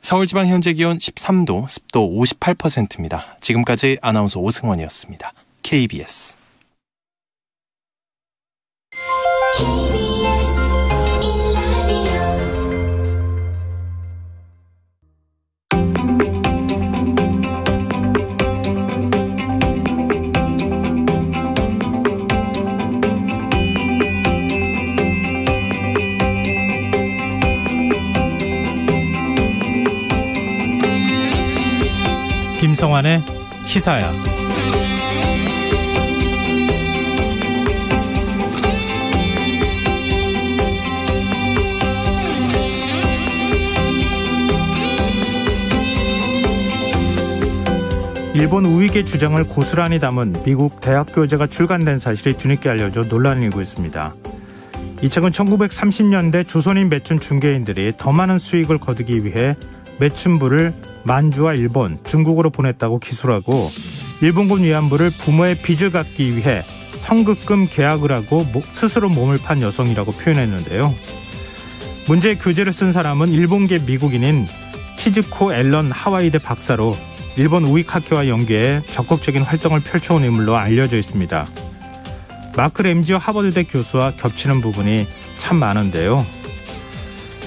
서울지방 현재 기온 13도, 습도 58%입니다. 지금까지 아나운서 오승원이었습니다. KBS. 김성환의 시사야. 일본 우익의 주장을 고스란히 담은 미국 대학 교재가 출간된 사실이 뒤늦게 알려져 논란이 일고 있습니다. 이 책은 1930년대 조선인 매춘 중개인들이 더 많은 수익을 거두기 위해 매춘부를 만주와 일본, 중국으로 보냈다고 기술하고 일본군 위안부를 부모의 빚을 갚기 위해 성급금 계약을 하고 스스로 몸을 판 여성이라고 표현했는데요. 문제의 교재를 쓴 사람은 일본계 미국인인 치즈코 앨런 하와이대 박사로 일본 우익학회와 연계해 적극적인 활동을 펼쳐온 인물로 알려져 있습니다. 마크 램지오 하버드대 교수와 겹치는 부분이 참 많은데요.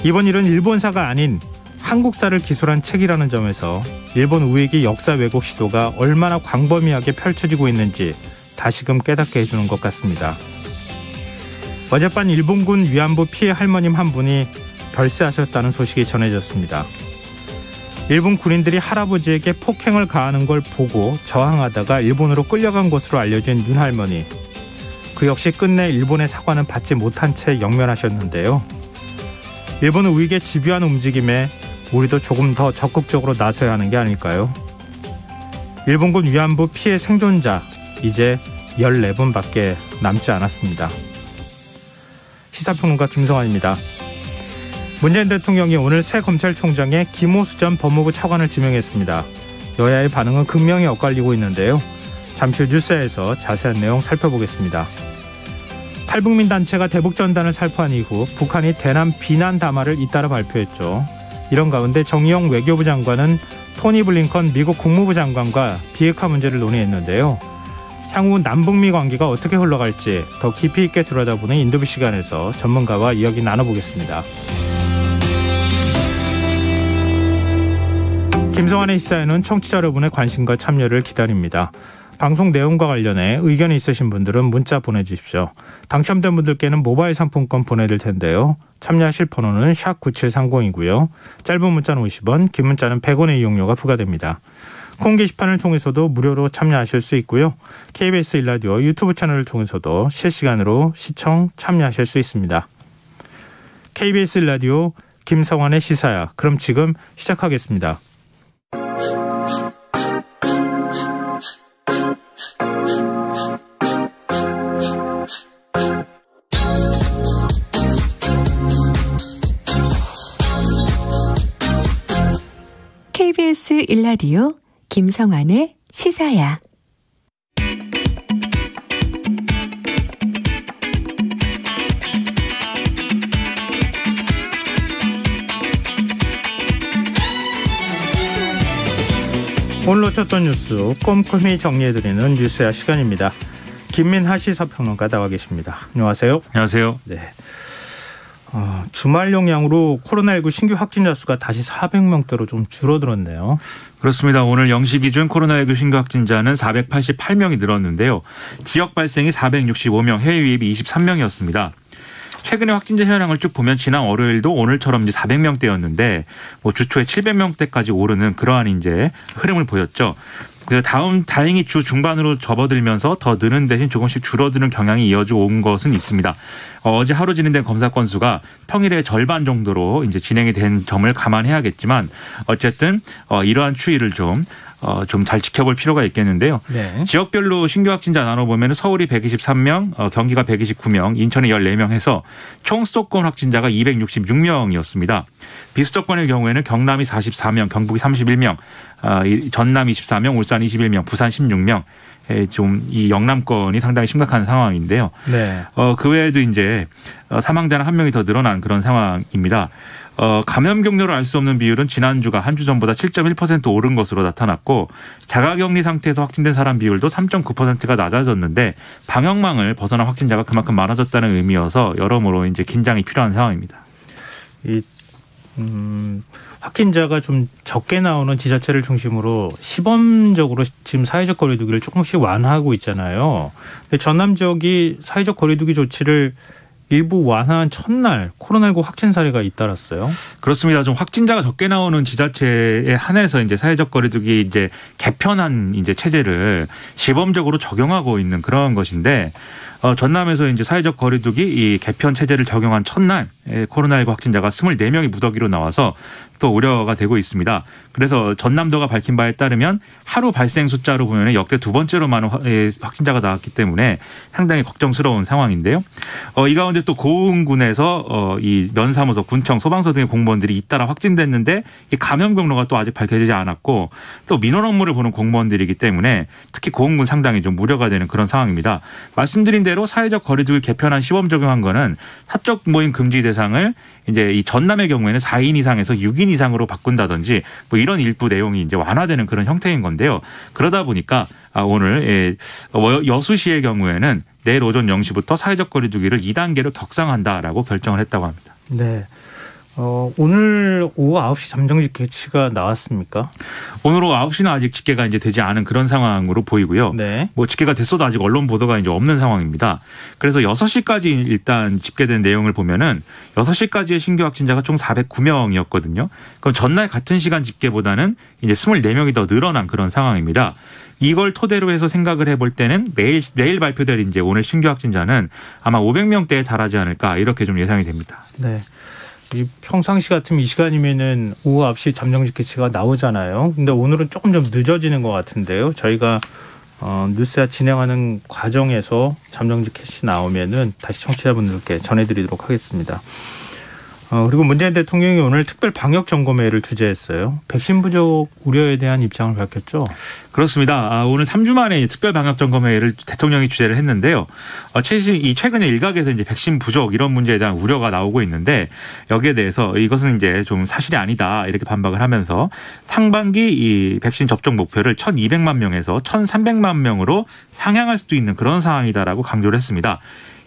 이번 일은 일본사가 아닌 한국사를 기술한 책이라는 점에서 일본 우익의 역사 왜곡 시도가 얼마나 광범위하게 펼쳐지고 있는지 다시금 깨닫게 해주는 것 같습니다. 어젯밤 일본군 위안부 피해 할머님 한 분이 별세하셨다는 소식이 전해졌습니다. 일본 군인들이 할아버지에게 폭행을 가하는 걸 보고 저항하다가 일본으로 끌려간 것으로 알려진 윤 할머니. 그 역시 끝내 일본의 사과는 받지 못한 채 영면하셨는데요. 일본 우익의 집요한 움직임에 우리도 조금 더 적극적으로 나서야 하는 게 아닐까요? 일본군 위안부 피해 생존자 이제 14분밖에 남지 않았습니다. 시사평론가 김성환입니다. 문재인 대통령이 오늘 새 검찰총장에 김호수 전 법무부 차관을 지명했습니다. 여야의 반응은 극명히 엇갈리고 있는데요. 잠시 후 뉴스에서 자세한 내용 살펴보겠습니다. 탈북민 단체가 대북전단을 살포한 이후 북한이 대남 비난 담화를 잇따라 발표했죠. 이런 가운데 정의용 외교부 장관은 토니 블링컨 미국 국무부 장관과 비핵화 문제를 논의했는데요. 향후 남북미 관계가 어떻게 흘러갈지 더 깊이 있게 들여다보는 인터뷰 시간에서 전문가와 이야기 나눠보겠습니다. 김성환의 시사에는 청취자 여러분의 관심과 참여를 기다립니다. 방송 내용과 관련해 의견이 있으신 분들은 문자 보내주십시오. 당첨된 분들께는 모바일 상품권 보내드릴 텐데요. 참여하실 번호는 샵9730이고요. 짧은 문자는 50원, 긴 문자는 100원의 이용료가 부과됩니다. 콩 게시판을 통해서도 무료로 참여하실 수 있고요. KBS 1라디오 유튜브 채널을 통해서도 실시간으로 시청 참여하실 수 있습니다. KBS 1라디오 김성환의 시사야. 그럼 지금 시작하겠습니다. KBS 1라디오 김성환의 시사야. 오늘 놓쳤던 뉴스 꼼꼼히 정리해드리는 뉴스야 시간입니다. 김민하 시사평론가 나와 계십니다. 안녕하세요. 안녕하세요. 네. 주말 영향으로 코로나19 신규 확진자 수가 다시 400명대로 좀 줄어들었네요. 그렇습니다. 오늘 0시 기준 코로나19 신규 확진자는 488명이 늘었는데요. 지역 발생이 465명, 해외 유입이 23명이었습니다. 최근에 확진자 현황을 쭉 보면 지난 월요일도 오늘처럼 이제 400명대였는데 주 초에 700명대까지 오르는 그러한 이제 흐름을 보였죠. 그 다음 다행히 주 중반으로 접어들면서 더 느는 대신 조금씩 줄어드는 경향이 이어져 온 것은 있습니다. 어제 하루 진행된 검사 건수가 평일의 절반 정도로 이제 진행이 된 점을 감안해야겠지만 어쨌든 이러한 추이를 좀 잘 지켜볼 필요가 있겠는데요. 네. 지역별로 신규 확진자 나눠보면 서울이 123명, 경기가 129명, 인천이 14명 해서 총 수도권 확진자가 266명이었습니다. 비수도권의 경우에는 경남이 44명, 경북이 31명, 전남 24명, 울산 21명, 부산 16명. 좀 이 영남권이 상당히 심각한 상황인데요. 네. 그 외에도 이제 사망자는 한 명이 더 늘어난 그런 상황입니다. 감염 경로를 알 수 없는 비율은 지난주가 한 주 전보다 7.1% 오른 것으로 나타났고 자가격리 상태에서 확진된 사람 비율도 3.9%가 낮아졌는데 방역망을 벗어난 확진자가 그만큼 많아졌다는 의미여서 여러모로 이제 긴장이 필요한 상황입니다. 확진자가 좀 적게 나오는 지자체를 중심으로 시범적으로 지금 사회적 거리두기를 조금씩 완화하고 있잖아요. 근데 전남 지역이 사회적 거리두기 조치를 일부 완화한 첫날 코로나19 확진 사례가 잇따랐어요. 그렇습니다. 좀 확진자가 적게 나오는 지자체에 한해서 이제 사회적 거리두기 이제 개편한 이제 체제를 시범적으로 적용하고 있는 그런 것인데 전남에서 이제 사회적 거리두기 이 개편 체제를 적용한 첫날 코로나19 확진자가 24명이 무더기로 나와서 또 우려가 되고 있습니다. 그래서 전남도가 밝힌 바에 따르면 하루 발생 숫자로 보면 역대 두 번째로 많은 확진자가 나왔기 때문에 상당히 걱정스러운 상황인데요. 이 가운데 또 고흥군에서 이 면사무소, 군청, 소방서 등의 공무원들이 잇따라 확진됐는데 이 감염 경로가 또 아직 밝혀지지 않았고 또 민원 업무를 보는 공무원들이기 때문에 특히 고흥군 상당히 좀 우려가 되는 그런 상황입니다. 말씀드린 대로 사회적 거리두기 개편안 시범 적용한 거는 사적 모임 금지 대상을 이제 이 전남의 경우에는 4인 이상에서 6인 이상으로 바꾼다든지 뭐 이런 일부 내용이 이제 완화되는 그런 형태인 건데요. 그러다 보니까 오늘 여수시의 경우에는 내일 오전 0시부터 사회적 거리두기를 2단계로 격상한다라고 결정을 했다고 합니다. 네. 오늘 오후 9시 잠정 집계치가 나왔습니까? 오늘 오후 9시는 아직 집계가 이제 되지 않은 그런 상황으로 보이고요. 네. 뭐 집계가 됐어도 아직 언론 보도가 이제 없는 상황입니다. 그래서 6시까지 일단 집계된 내용을 보면은 6시까지의 신규 확진자가 총 409명이었거든요. 그럼 전날 같은 시간 집계보다는 이제 24명이 더 늘어난 그런 상황입니다. 이걸 토대로 해서 생각을 해볼 때는 내일 발표될 이제 오늘 신규 확진자는 아마 500명대에 달하지 않을까 이렇게 좀 예상이 됩니다. 네. 평상시 같으면 이 시간이면은 오후 9시 잠정 집계치가 나오잖아요. 근데 오늘은 조금 좀 늦어지는 것 같은데요. 저희가 뉴스야 진행하는 과정에서 잠정 집계치 나오면은 다시 청취자분들께 전해드리도록 하겠습니다. 그리고 문재인 대통령이 오늘 특별 방역 점검회를 주재했어요. 백신 부족 우려에 대한 입장을 밝혔죠. 그렇습니다. 오늘 3주 만에 특별 방역 점검회를 대통령이 주재를 했는데요. 최근에 일각에서 이제 백신 부족 이런 문제에 대한 우려가 나오고 있는데 여기에 대해서 이것은 이제 좀 사실이 아니다 이렇게 반박을 하면서 상반기 이 백신 접종 목표를 1,200만 명에서 1,300만 명으로 상향할 수도 있는 그런 상황이다라고 강조를 했습니다.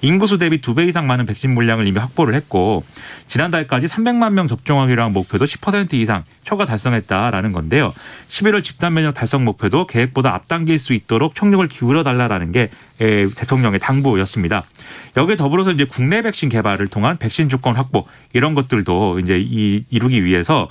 인구수 대비 2배 이상 많은 백신 물량을 이미 확보를 했고 지난달까지 300만 명 접종하기로 한 목표도 10% 이상 초과 달성했다라는 건데요. 11월 집단 면역 달성 목표도 계획보다 앞당길 수 있도록 총력을 기울여달라는 게 대통령의 당부였습니다. 여기에 더불어서 이제 국내 백신 개발을 통한 백신 주권 확보 이런 것들도 이제 이루기 위해서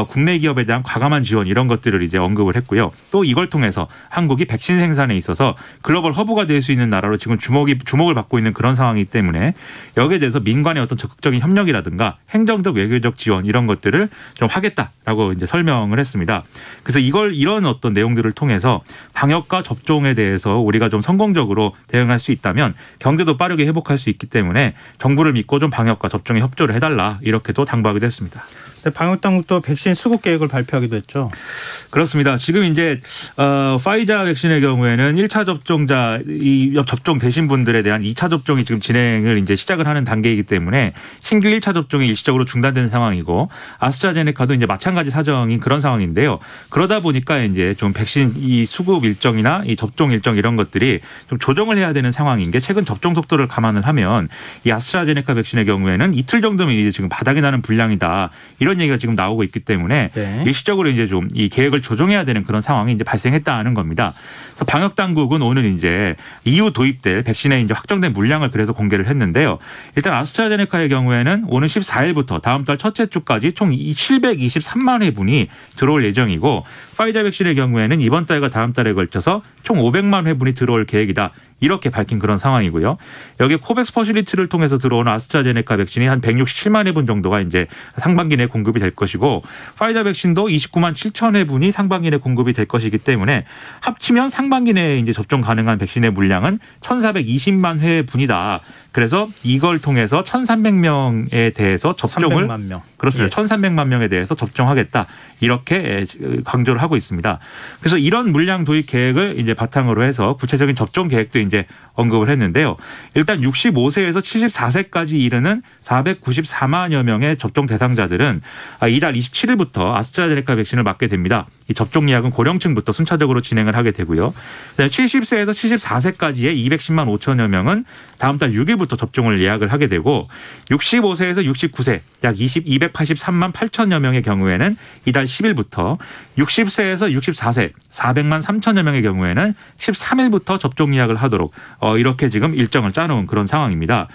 국내 기업에 대한 과감한 지원 이런 것들을 이제 언급을 했고요. 또 이걸 통해서 한국이 백신 생산에 있어서 글로벌 허브가 될 수 있는 나라로 지금 주목을 받고 있는 그런 상황이기 때문에 여기에 대해서 민간의 어떤 적극적인 협력이라든가 행정적 외교적 지원 이런 것들을 좀 하겠다라고 이제 설명을 했습니다. 그래서 이런 어떤 내용들을 통해서 방역과 접종에 대해서 우리가 좀 성공적으로 대응할 수 있다면 경제도 빠르게 회복할 수 있기 때문에 정부를 믿고 좀 방역과 접종에 협조를 해달라 이렇게도 당부하기도 했습니다. 방역당국도 백신 수급 계획을 발표하기도 했죠. 그렇습니다. 지금 이제 파이자 백신의 경우에는 1차 접종자 접종되신 분들에 대한 2차 접종이 지금 진행을 이제 시작을 하는 단계이기 때문에 신규 1차 접종이 일시적으로 중단된 상황이고 아스트라제네카도 이제 마찬가지 사정인 그런 상황인데요. 그러다 보니까 이제 좀 백신 이 수급 일정이나 이 접종 일정 이런 것들이 좀 조정을 해야 되는 상황인 게 최근 접종 속도를 감안을 하면 이 아스트라제네카 백신의 경우에는 이틀 정도면 이제 지금 바닥이 나는 분량이다. 이런 얘기가 지금 나오고 있기 때문에 네. 일시적으로 이제 좀 이 계획을 조정해야 되는 그런 상황이 이제 발생했다는 겁니다. 그래서 방역 당국은 오늘 이제 이후 도입될 백신의 이제 확정된 물량을 그래서 공개를 했는데요. 일단 아스트라제네카의 경우에는 오는 14일부터 다음 달 첫째 주까지 총 723만 회분이 들어올 예정이고 파이자 백신의 경우에는 이번 달과 다음 달에 걸쳐서 총 500만 회분이 들어올 계획이다. 이렇게 밝힌 그런 상황이고요. 여기 코백스 퍼실리티를 통해서 들어오는 아스트라제네카 백신이 한 167만 회분 정도가 이제 상반기 내에 공급이 될 것이고 파이자 백신도 29만 7천 회분이 상반기 내에 공급이 될 것이기 때문에 합치면 상반기 내에 이제 접종 가능한 백신의 물량은 1,420만 회분이다. 그래서 이걸 통해서 1,300명에 대해서 접종을 300만 명. 그렇습니다. 1,300만 명에 대해서 접종하겠다 이렇게 강조를 하고 있습니다. 그래서 이런 물량 도입 계획을 이제 바탕으로 해서 구체적인 접종 계획도 이제 언급을 했는데요. 일단 65세에서 74세까지 이르는 494만여 명의 접종 대상자들은 이달 27일부터 아스트라제네카 백신을 맞게 됩니다. 이 접종 예약은 고령층부터 순차적으로 진행을 하게 되고요. 70세에서 74세까지의 210만 5천여 명은 다음 달 6일부터 접종을 예약을 하게 되고 65세에서 69세 약 283만 8천여 명의 경우에는 이달 10일부터 60세에서 64세 400만 3천여 명의 경우에는 13일부터 접종 예약을 하도록 이렇게 지금 일정을 짜놓은 그런 상황입니다.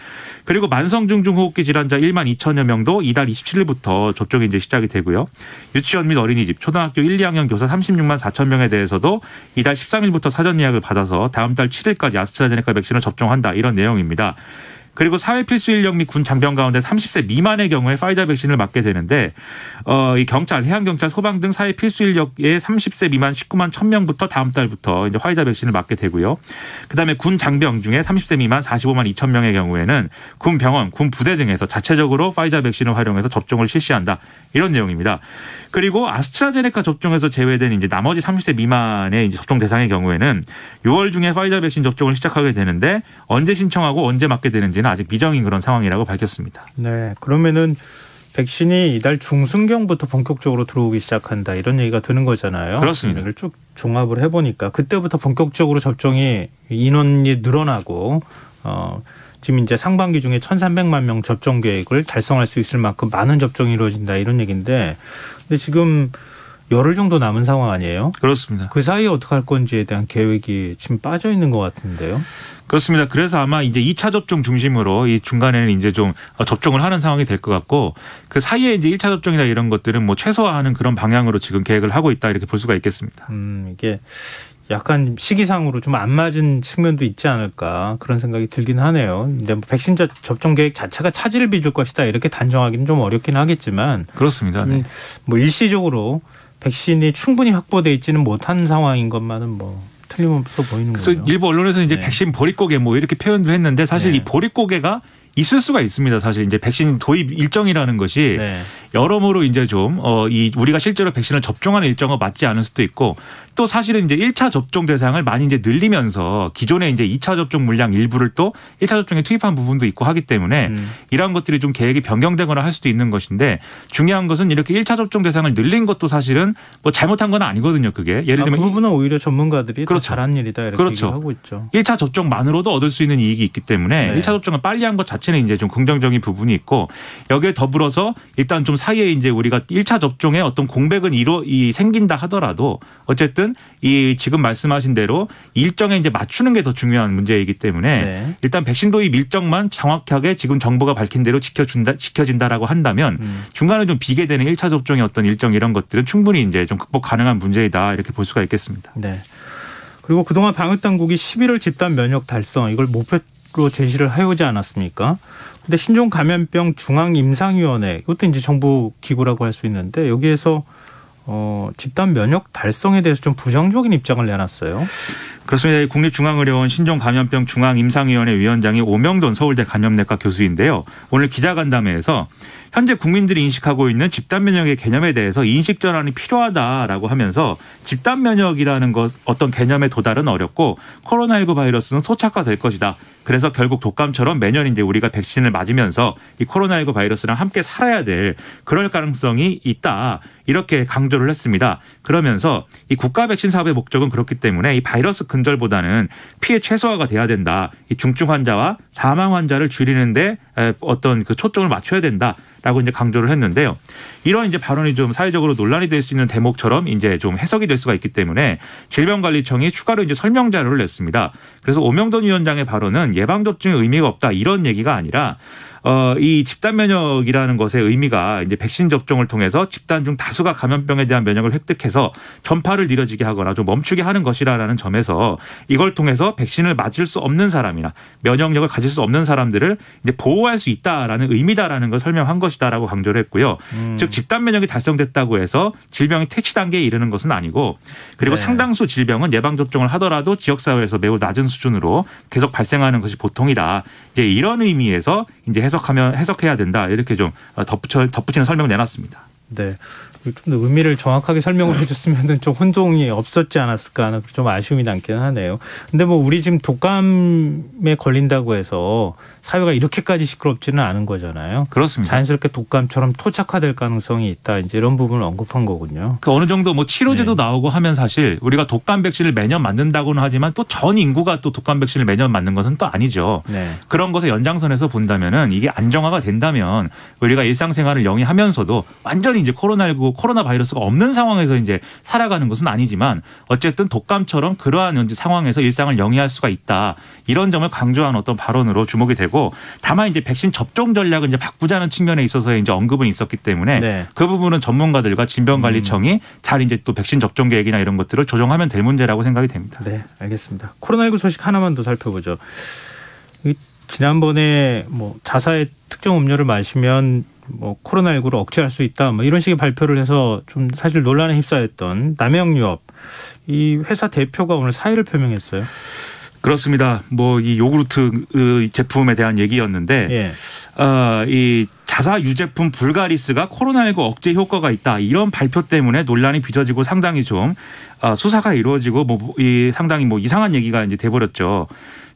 그리고 만성중증호흡기 질환자 1만 2천여 명도 이달 27일부터 접종이 이제 시작이 되고요. 유치원 및 어린이집, 초등학교 1, 2학년 교사 36만 4천 명에 대해서도 이달 13일부터 사전 예약을 받아서 다음 달 7일까지 아스트라제네카 백신을 접종한다 이런 내용입니다. 그리고 사회 필수 인력 및 군 장병 가운데 30세 미만의 경우에 파이자 백신을 맞게 되는데 이 경찰, 해양경찰, 소방 등 사회 필수 인력의 30세 미만 19만 1,000명부터 다음 달부터 이제 화이자 백신을 맞게 되고요. 그다음에 군 장병 중에 30세 미만 45만 2천 명의 경우에는 군 병원, 군 부대 등에서 자체적으로 파이자 백신을 활용해서 접종을 실시한다 이런 내용입니다. 그리고 아스트라제네카 접종에서 제외된 이제 나머지 30세 미만의 이제 접종 대상의 경우에는 6월 중에 파이자 백신 접종을 시작하게 되는데 언제 신청하고 언제 맞게 되는지는 아직 미정인 그런 상황이라고 밝혔습니다. 네, 그러면은 백신이 이달 중순경부터 본격적으로 들어오기 시작한다 이런 얘기가 드는 거잖아요. 그렇습니다. 이걸 쭉 종합을 해보니까 그때부터 본격적으로 접종이 인원이 늘어나고 지금 이제 상반기 중에 1,300만 명 접종 계획을 달성할 수 있을 만큼 많은 접종이 이루어진다 이런 얘기인데, 근데 지금 열흘 정도 남은 상황 아니에요? 그렇습니다. 그 사이에 어떻게 할 건지에 대한 계획이 지금 빠져 있는 것 같은데요. 그렇습니다. 그래서 아마 이제 2차 접종 중심으로 이 중간에는 이제 좀 접종을 하는 상황이 될 것 같고 그 사이에 이제 1차 접종이나 이런 것들은 뭐 최소화하는 그런 방향으로 지금 계획을 하고 있다 이렇게 볼 수가 있겠습니다. 이게 약간 시기상으로 좀 안 맞은 측면도 있지 않을까 그런 생각이 들긴 하네요. 근데 뭐 백신 접종 계획 자체가 차질을 빚을 것이다 이렇게 단정하기는 좀 어렵긴 하겠지만 그렇습니다. 네. 뭐 일시적으로 백신이 충분히 확보돼 있지는 못한 상황인 것만은 뭐 틀림없어 보이는 거죠. 그래서 일부 언론에서 이제 네. 백신 보릿고개 뭐 이렇게 표현도 했는데 사실 네. 이 보릿고개가 있을 수가 있습니다. 사실 이제 백신 도입 일정이라는 것이 네. 여러모로 이제 좀 이 우리가 실제로 백신을 접종하는 일정과 맞지 않을 수도 있고 또 사실은 이제 1차 접종 대상을 많이 이제 늘리면서 기존에 이제 2차 접종 물량 일부를 또 1차 접종에 투입한 부분도 있고 하기 때문에 이러한 것들이 좀 계획이 변경되거나 할 수도 있는 것인데 중요한 것은 이렇게 1차 접종 대상을 늘린 것도 사실은 뭐 잘못한 건 아니거든요. 그게 예를 들면 그 부분은 오히려 전문가들이 그렇죠. 더 잘한 일이다 이렇게 그렇죠. 얘기하고 있죠. 1차 접종만으로도 얻을 수 있는 이익이 있기 때문에 네. 1차 접종을 빨리 한 것 자체는 이제 좀 긍정적인 부분이 있고 여기에 더불어서 일단 좀 사이에 이제 우리가 1차 접종에 어떤 공백은 생긴다 하더라도 어쨌든 이 지금 말씀하신 대로 일정에 이제 맞추는 게 더 중요한 문제이기 때문에 네. 일단 백신 도입 일정만 정확하게 지금 정부가 밝힌 대로 지켜진다라고 한다면 중간에 좀 비게 되는 1차 접종의 어떤 일정 이런 것들은 충분히 이제 좀 극복 가능한 문제이다 이렇게 볼 수가 있겠습니다. 네. 그리고 그동안 방역당국이 11월 집단 면역 달성 이걸 목표로 제시를 해오지 않았습니까? 근데 신종감염병 중앙임상위원회 이것도 이제 정부 기구라고 할 수 있는데 여기에서 집단 면역 달성에 대해서 좀 부정적인 입장을 내놨어요. 그렇습니다. 국립중앙의료원 신종감염병 중앙임상위원회 위원장이 오명돈 서울대 감염내과 교수인데요. 오늘 기자간담회에서 현재 국민들이 인식하고 있는 집단면역의 개념에 대해서 인식 전환이 필요하다라고 하면서 집단면역이라는 것 어떤 개념에 도달은 어렵고 코로나19 바이러스는 소착화될 것이다. 그래서 결국 독감처럼 매년 이제 우리가 백신을 맞으면서 이 코로나19 바이러스랑 함께 살아야 될 그럴 가능성이 있다. 이렇게 강조를 했습니다. 그러면서 이 국가 백신 사업의 목적은 그렇기 때문에 이 바이러스 근절보다는 피해 최소화가 돼야 된다. 이 중증 환자와 사망 환자를 줄이는데 어떤 그 초점을 맞춰야 된다라고 이제 강조를 했는데요. 이런 이제 발언이 좀 사회적으로 논란이 될 수 있는 대목처럼 이제 좀 해석이 될 수가 있기 때문에 질병관리청이 추가로 이제 설명 자료를 냈습니다. 그래서 오명돈 위원장의 발언은 예방접종의 의미가 없다 이런 얘기가 아니라 이 집단 면역이라는 것의 의미가 이제 백신 접종을 통해서 집단 중 다수가 감염병에 대한 면역을 획득해서 전파를 느려지게 하거나 좀 멈추게 하는 것이라는 점에서 이걸 통해서 백신을 맞을 수 없는 사람이나 면역력을 가질 수 없는 사람들을 이제 보호할 수 있다라는 의미다라는 걸 설명한 것이다라고 강조를 했고요. 즉 집단 면역이 달성됐다고 해서 질병이 퇴치 단계에 이르는 것은 아니고 그리고 네. 상당수 질병은 예방 접종을 하더라도 지역사회에서 매우 낮은 수준으로 계속 발생하는 것이 보통이다. 이제 이런 의미에서 이제 해석해야 된다. 이렇게 좀 덧붙이는 설명을 내놨습니다. 네. 좀 더 의미를 정확하게 설명을 해줬으면 좀 혼동이 없었지 않았을까 하는 좀 아쉬움이 남긴 하네요. 근데 뭐 우리 지금 독감에 걸린다고 해서 사회가 이렇게까지 시끄럽지는 않은 거잖아요. 그렇습니다. 자연스럽게 독감처럼 토착화될 가능성이 있다. 이제 이런 부분을 언급한 거군요. 그 어느 정도 뭐 치료제도 네. 나오고 하면 사실 우리가 독감 백신을 매년 맞는다고는 하지만 또 전 인구가 또 독감 백신을 매년 맞는 것은 또 아니죠. 네. 그런 것의 연장선에서 본다면은 이게 안정화가 된다면 우리가 일상생활을 영위하면서도 완전히 이제 코로나 바이러스가 없는 상황에서 이제 살아가는 것은 아니지만 어쨌든 독감처럼 그러한 상황에서 일상을 영위할 수가 있다. 이런 점을 강조한 어떤 발언으로 주목이 되고 다만 이제 백신 접종 전략을 이제 바꾸자는 측면에 있어서의 이제 언급은 있었기 때문에 네. 그 부분은 전문가들과 질병관리청이 잘 이제 또 백신 접종 계획이나 이런 것들을 조정하면 될 문제라고 생각이 됩니다. 네, 알겠습니다. 코로나19 소식 하나만 더 살펴보죠. 지난번에 뭐 자사의 특정 음료를 마시면 뭐 코로나19를 억제할 수 있다. 뭐 이런 식의 발표를 해서 좀 사실 논란에 휩싸였던 남양유업 이 회사 대표가 오늘 사의를 표명했어요. 그렇습니다. 뭐 이 요구르트 제품에 대한 얘기였는데 예. 이 자사 유제품 불가리스가 코로나19 억제 효과가 있다. 이런 발표 때문에 논란이 빚어지고 상당히 좀 수사가 이루어지고 뭐 이 상당히 뭐 이상한 얘기가 이제 돼버렸죠.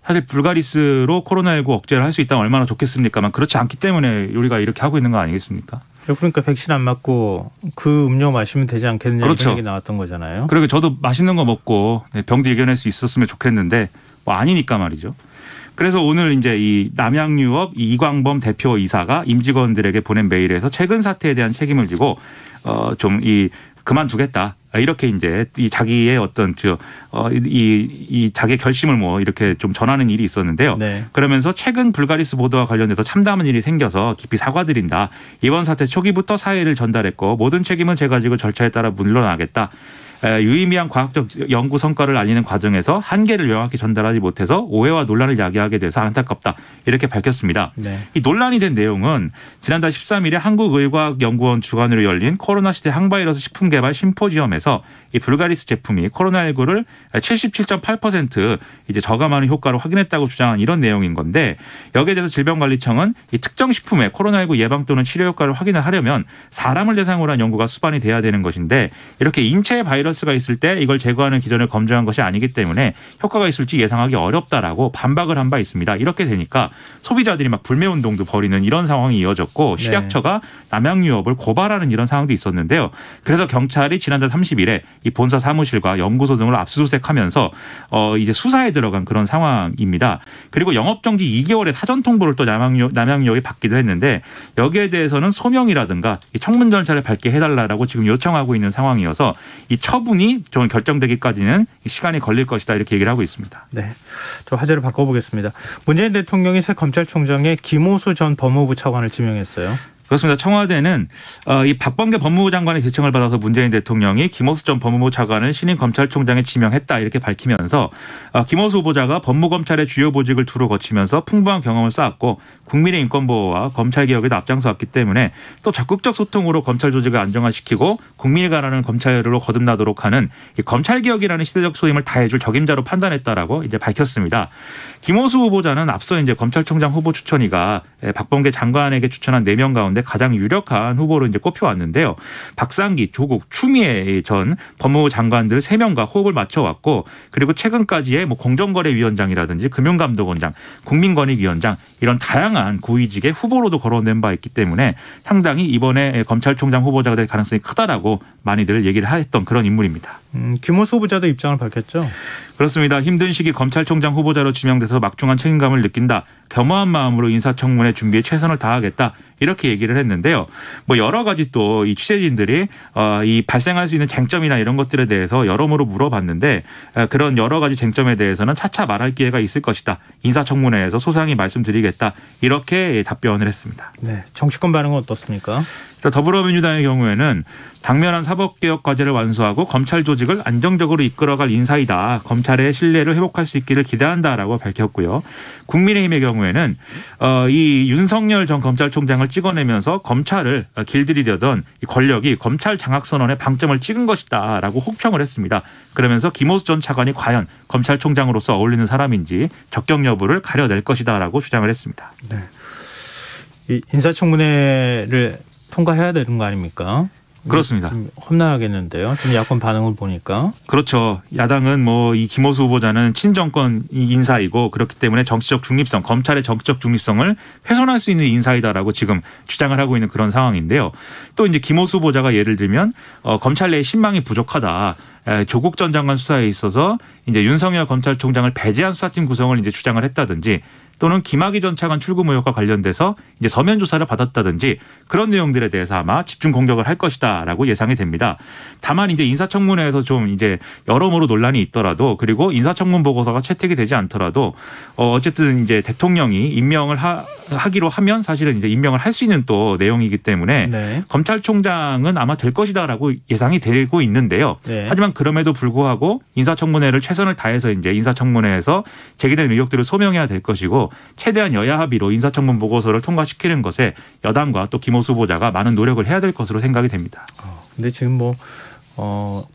사실 불가리스로 코로나19 억제를 할 수 있다면 얼마나 좋겠습니까만 그렇지 않기 때문에 우리가 이렇게 하고 있는 거 아니겠습니까? 그러니까 백신 안 맞고 그 음료 마시면 되지 않겠느냐 그렇죠. 이런 얘기 나왔던 거잖아요. 그리고 저도 맛있는 거 먹고 병도 이겨낼 수 있었으면 좋겠는데 뭐 아니니까 말이죠. 그래서 오늘 이제 이 남양유업 이광범 대표이사가 임직원들에게 보낸 메일에서 최근 사태에 대한 책임을 지고 좀 이 그만두겠다. 이렇게 이제 이 자기의 어떤 이 자기의 결심을 뭐 이렇게 좀 전하는 일이 있었는데요. 네. 그러면서 최근 불가리스 보도와 관련해서 참담한 일이 생겨서 깊이 사과드린다. 이번 사태 초기부터 사의를 전달했고 모든 책임은 제가 지고 절차에 따라 물러나겠다. 유의미한 과학적 연구 성과를 알리는 과정에서 한계를 명확히 전달하지 못해서 오해와 논란을 야기하게 돼서 안타깝다. 이렇게 밝혔습니다. 네. 이 논란이 된 내용은 지난달 13일에 한국의과학연구원 주관으로 열린 코로나 시대 항바이러스 식품개발 심포지엄에서 이 불가리스 제품이 코로나19를 77.8% 이제 저감하는 효과를 확인했다고 주장한 이런 내용인 건데 여기에 대해서 질병관리청은 이 특정 식품의 코로나19 예방 또는 치료 효과를 확인을 하려면 사람을 대상으로 한 연구가 수반이 돼야 되는 것인데 이렇게 인체에 바이러스가 있을 때 이걸 제거하는 기전을 검증한 것이 아니기 때문에 효과가 있을지 예상하기 어렵다라고 반박을 한 바 있습니다. 이렇게 되니까 소비자들이 막 불매운동도 벌이는 이런 상황이 이어졌고 식약처가 남양유업을 고발하는 이런 상황도 있었는데요. 그래서 경찰이 지난달 30일에 이 본사 사무실과 연구소 등을 압수수색하면서 이제 수사에 들어간 그런 상황입니다. 그리고 영업정지 2개월의 사전 통보를 또 남양유업이 받기도 했는데 여기에 대해서는 소명이라든가 이 청문 절차를 밟게 해달라고 지금 요청하고 있는 상황이어서 이 처분이 좀 결정되기까지는 시간이 걸릴 것이다 이렇게 얘기를 하고 있습니다. 네, 저 화제를 바꿔보겠습니다. 문재인 대통령이 새 검찰총장에 김호수 전 법무부 차관을 지명했어요. 그렇습니다. 청와대는 이 박범계 법무부 장관의 제청을 받아서 문재인 대통령이 김호수 전 법무부 차관을 신임 검찰총장에 지명했다 이렇게 밝히면서 김호수 후보자가 법무검찰의 주요 보직을 두루 거치면서 풍부한 경험을 쌓았고 국민의 인권보호와 검찰개혁에도 앞장서왔기 때문에 또 적극적 소통으로 검찰 조직을 안정화시키고 국민이 가라는 검찰로 거듭나도록 하는 이 검찰개혁이라는 시대적 소임을 다해줄 적임자로 판단했다라고 이제 밝혔습니다. 김호수 후보자는 앞서 이제 검찰총장 후보 추천위가 박범계 장관에게 추천한 4명 가운데 가장 유력한 후보로 이제 꼽혀왔는데요. 박상기, 조국, 추미애 전 법무부 장관들 3명과 호흡을 맞춰왔고 그리고 최근까지의 뭐 공정거래위원장이라든지 금융감독원장, 국민권익위원장 이런 다양한 고위직의 후보로도 거론된 바 있기 때문에 상당히 이번에 검찰총장 후보자가 될 가능성이 크다라고 많이들 얘기를 했던 그런 인물입니다. 김호수 후보자도 입장을 밝혔죠. 그렇습니다. 힘든 시기 검찰총장 후보자로 지명돼서 막중한 책임감을 느낀다. 겸허한 마음으로 인사청문회 준비에 최선을 다하겠다. 이렇게 얘기를 했는데요. 뭐 여러 가지 또 이 취재진들이 이 발생할 수 있는 쟁점이나 이런 것들에 대해서 여러모로 물어봤는데 그런 여러 가지 쟁점에 대해서는 차차 말할 기회가 있을 것이다. 인사청문회에서 소상히 말씀드리겠다. 이렇게 답변을 했습니다. 네, 정치권 반응은 어떻습니까? 더불어민주당의 경우에는 당면한 사법개혁 과제를 완수하고 검찰 조직을 안정적으로 이끌어갈 인사이다. 검찰의 신뢰를 회복할 수 있기를 기대한다라고 밝혔고요. 국민의힘의 경우에는 이 윤석열 전 검찰총장을 찍어내면서 검찰을 길들이려던 이 권력이 검찰 장악선언에 방점을 찍은 것이다라고 혹평을 했습니다. 그러면서 김호수 전 차관이 과연 검찰총장으로서 어울리는 사람인지 적격 여부를 가려낼 것이다라고 주장을 했습니다. 네. 이 인사청문회를 통과해야 되는 거 아닙니까? 그렇습니다. 좀 험난하겠는데요. 지금 야권 반응을 보니까. 그렇죠. 야당은 뭐 이 김호수 후보자는 친정권 인사이고 그렇기 때문에 정치적 중립성, 검찰의 정치적 중립성을 훼손할 수 있는 인사이다라고 지금 주장을 하고 있는 그런 상황인데요. 또 이제 김호수 후보자가 예를 들면 검찰 내에 신망이 부족하다. 조국 전 장관 수사에 있어서 이제 윤석열 검찰총장을 배제한 수사팀 구성을 이제 주장을 했다든지 또는 김학의 전 차관 출금 의혹과 관련돼서 이제 서면 조사를 받았다든지 그런 내용들에 대해서 아마 집중 공격을 할 것이다라고 예상이 됩니다. 다만 이제 인사청문회에서 좀 이제 여러모로 논란이 있더라도 그리고 인사청문 보고서가 채택이 되지 않더라도 어쨌든 이제 대통령이 임명을 하기로 하면 사실은 이제 임명을 할 수 있는 또 내용이기 때문에 네. 검찰총장은 아마 될 것이다라고 예상이 되고 있는데요. 네. 하지만 그럼에도 불구하고 인사청문회를 최선을 다해서 이제 인사청문회에서 제기된 의혹들을 소명해야 될 것이고 최대한 여야 합의로 인사청문 보고서를 통과시키는 것에 여당과 또 김호수 후보자가 많은 노력을 해야 될 것으로 생각이 됩니다. 근데 지금 뭐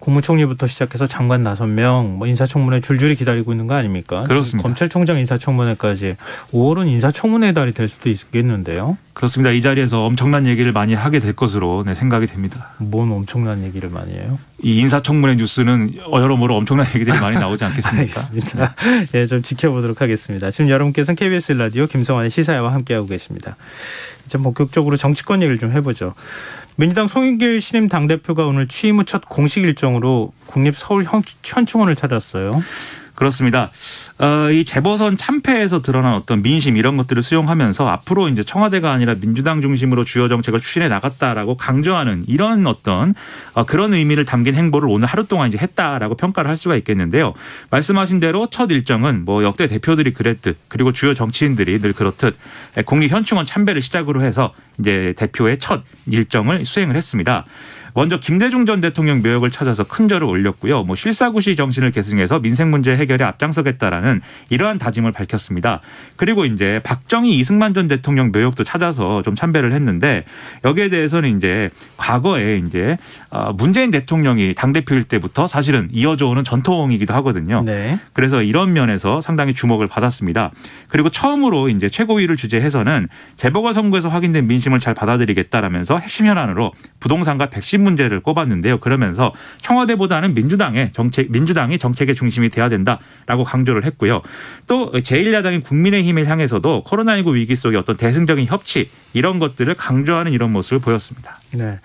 국무총리부터 시작해서 장관 5명 뭐 인사청문회 줄줄이 기다리고 있는 거 아닙니까? 그렇습니다. 검찰총장 인사청문회까지 5월은 인사청문회 달이 될 수도 있겠는데요. 그렇습니다. 이 자리에서 엄청난 얘기를 많이 하게 될 것으로 생각이 됩니다. 뭔 엄청난 얘기를 많이 해요? 이 인사청문회 뉴스는 여러모로 엄청난 얘기들이 많이 나오지 않겠습니까? 알겠습니다. 예, 좀 지켜보도록 하겠습니다. 지금 여러분께서는 KBS 라디오 김성환의 시사야와 함께하고 계십니다. 이제 본격적으로 정치권 얘기를 좀 해보죠. 민주당 송영길 신임 당대표가 오늘 취임 후 첫 공식 일정으로 국립 서울 현충원을 찾았어요. 그렇습니다. 이 재보선 참패에서 드러난 어떤 민심 이런 것들을 수용하면서 앞으로 이제 청와대가 아니라 민주당 중심으로 주요 정책을 추진해 나갔다라고 강조하는 이런 어떤 그런 의미를 담긴 행보를 오늘 하루 동안 이제 했다라고 평가를 할 수가 있겠는데요. 말씀하신 대로 첫 일정은 뭐 역대 대표들이 그랬듯 그리고 주요 정치인들이 늘 그렇듯 공립 현충원 참배를 시작으로 해서 이제 대표의 첫 일정을 수행을 했습니다. 먼저 김대중 전 대통령 묘역을 찾아서 큰 절을 올렸고요. 뭐 실사구시 정신을 계승해서 민생 문제 해결에 앞장서겠다라는 이러한 다짐을 밝혔습니다. 그리고 이제 박정희 이승만 전 대통령 묘역도 찾아서 좀 참배를 했는데 여기에 대해서는 이제 과거에 이제 문재인 대통령이 당대표일 때부터 사실은 이어져 오는 전통이기도 하거든요. 네. 그래서 이런 면에서 상당히 주목을 받았습니다. 그리고 처음으로 이제 최고위를 주재해서는 재보궐선거에서 확인된 민심을 잘 받아들이겠다라면서 핵심 현안으로 부동산과 백신 문제를 꼽았는데요. 그러면서 청와대보다는 민주당이 정책의 중심이 돼야 된다라고 강조를 했고요. 또 제1야당인 국민의힘을 향해서도 코로나19 위기 속의 어떤 대승적인 협치 이런 것들을 강조하는 이런 모습을 보였습니다. 네.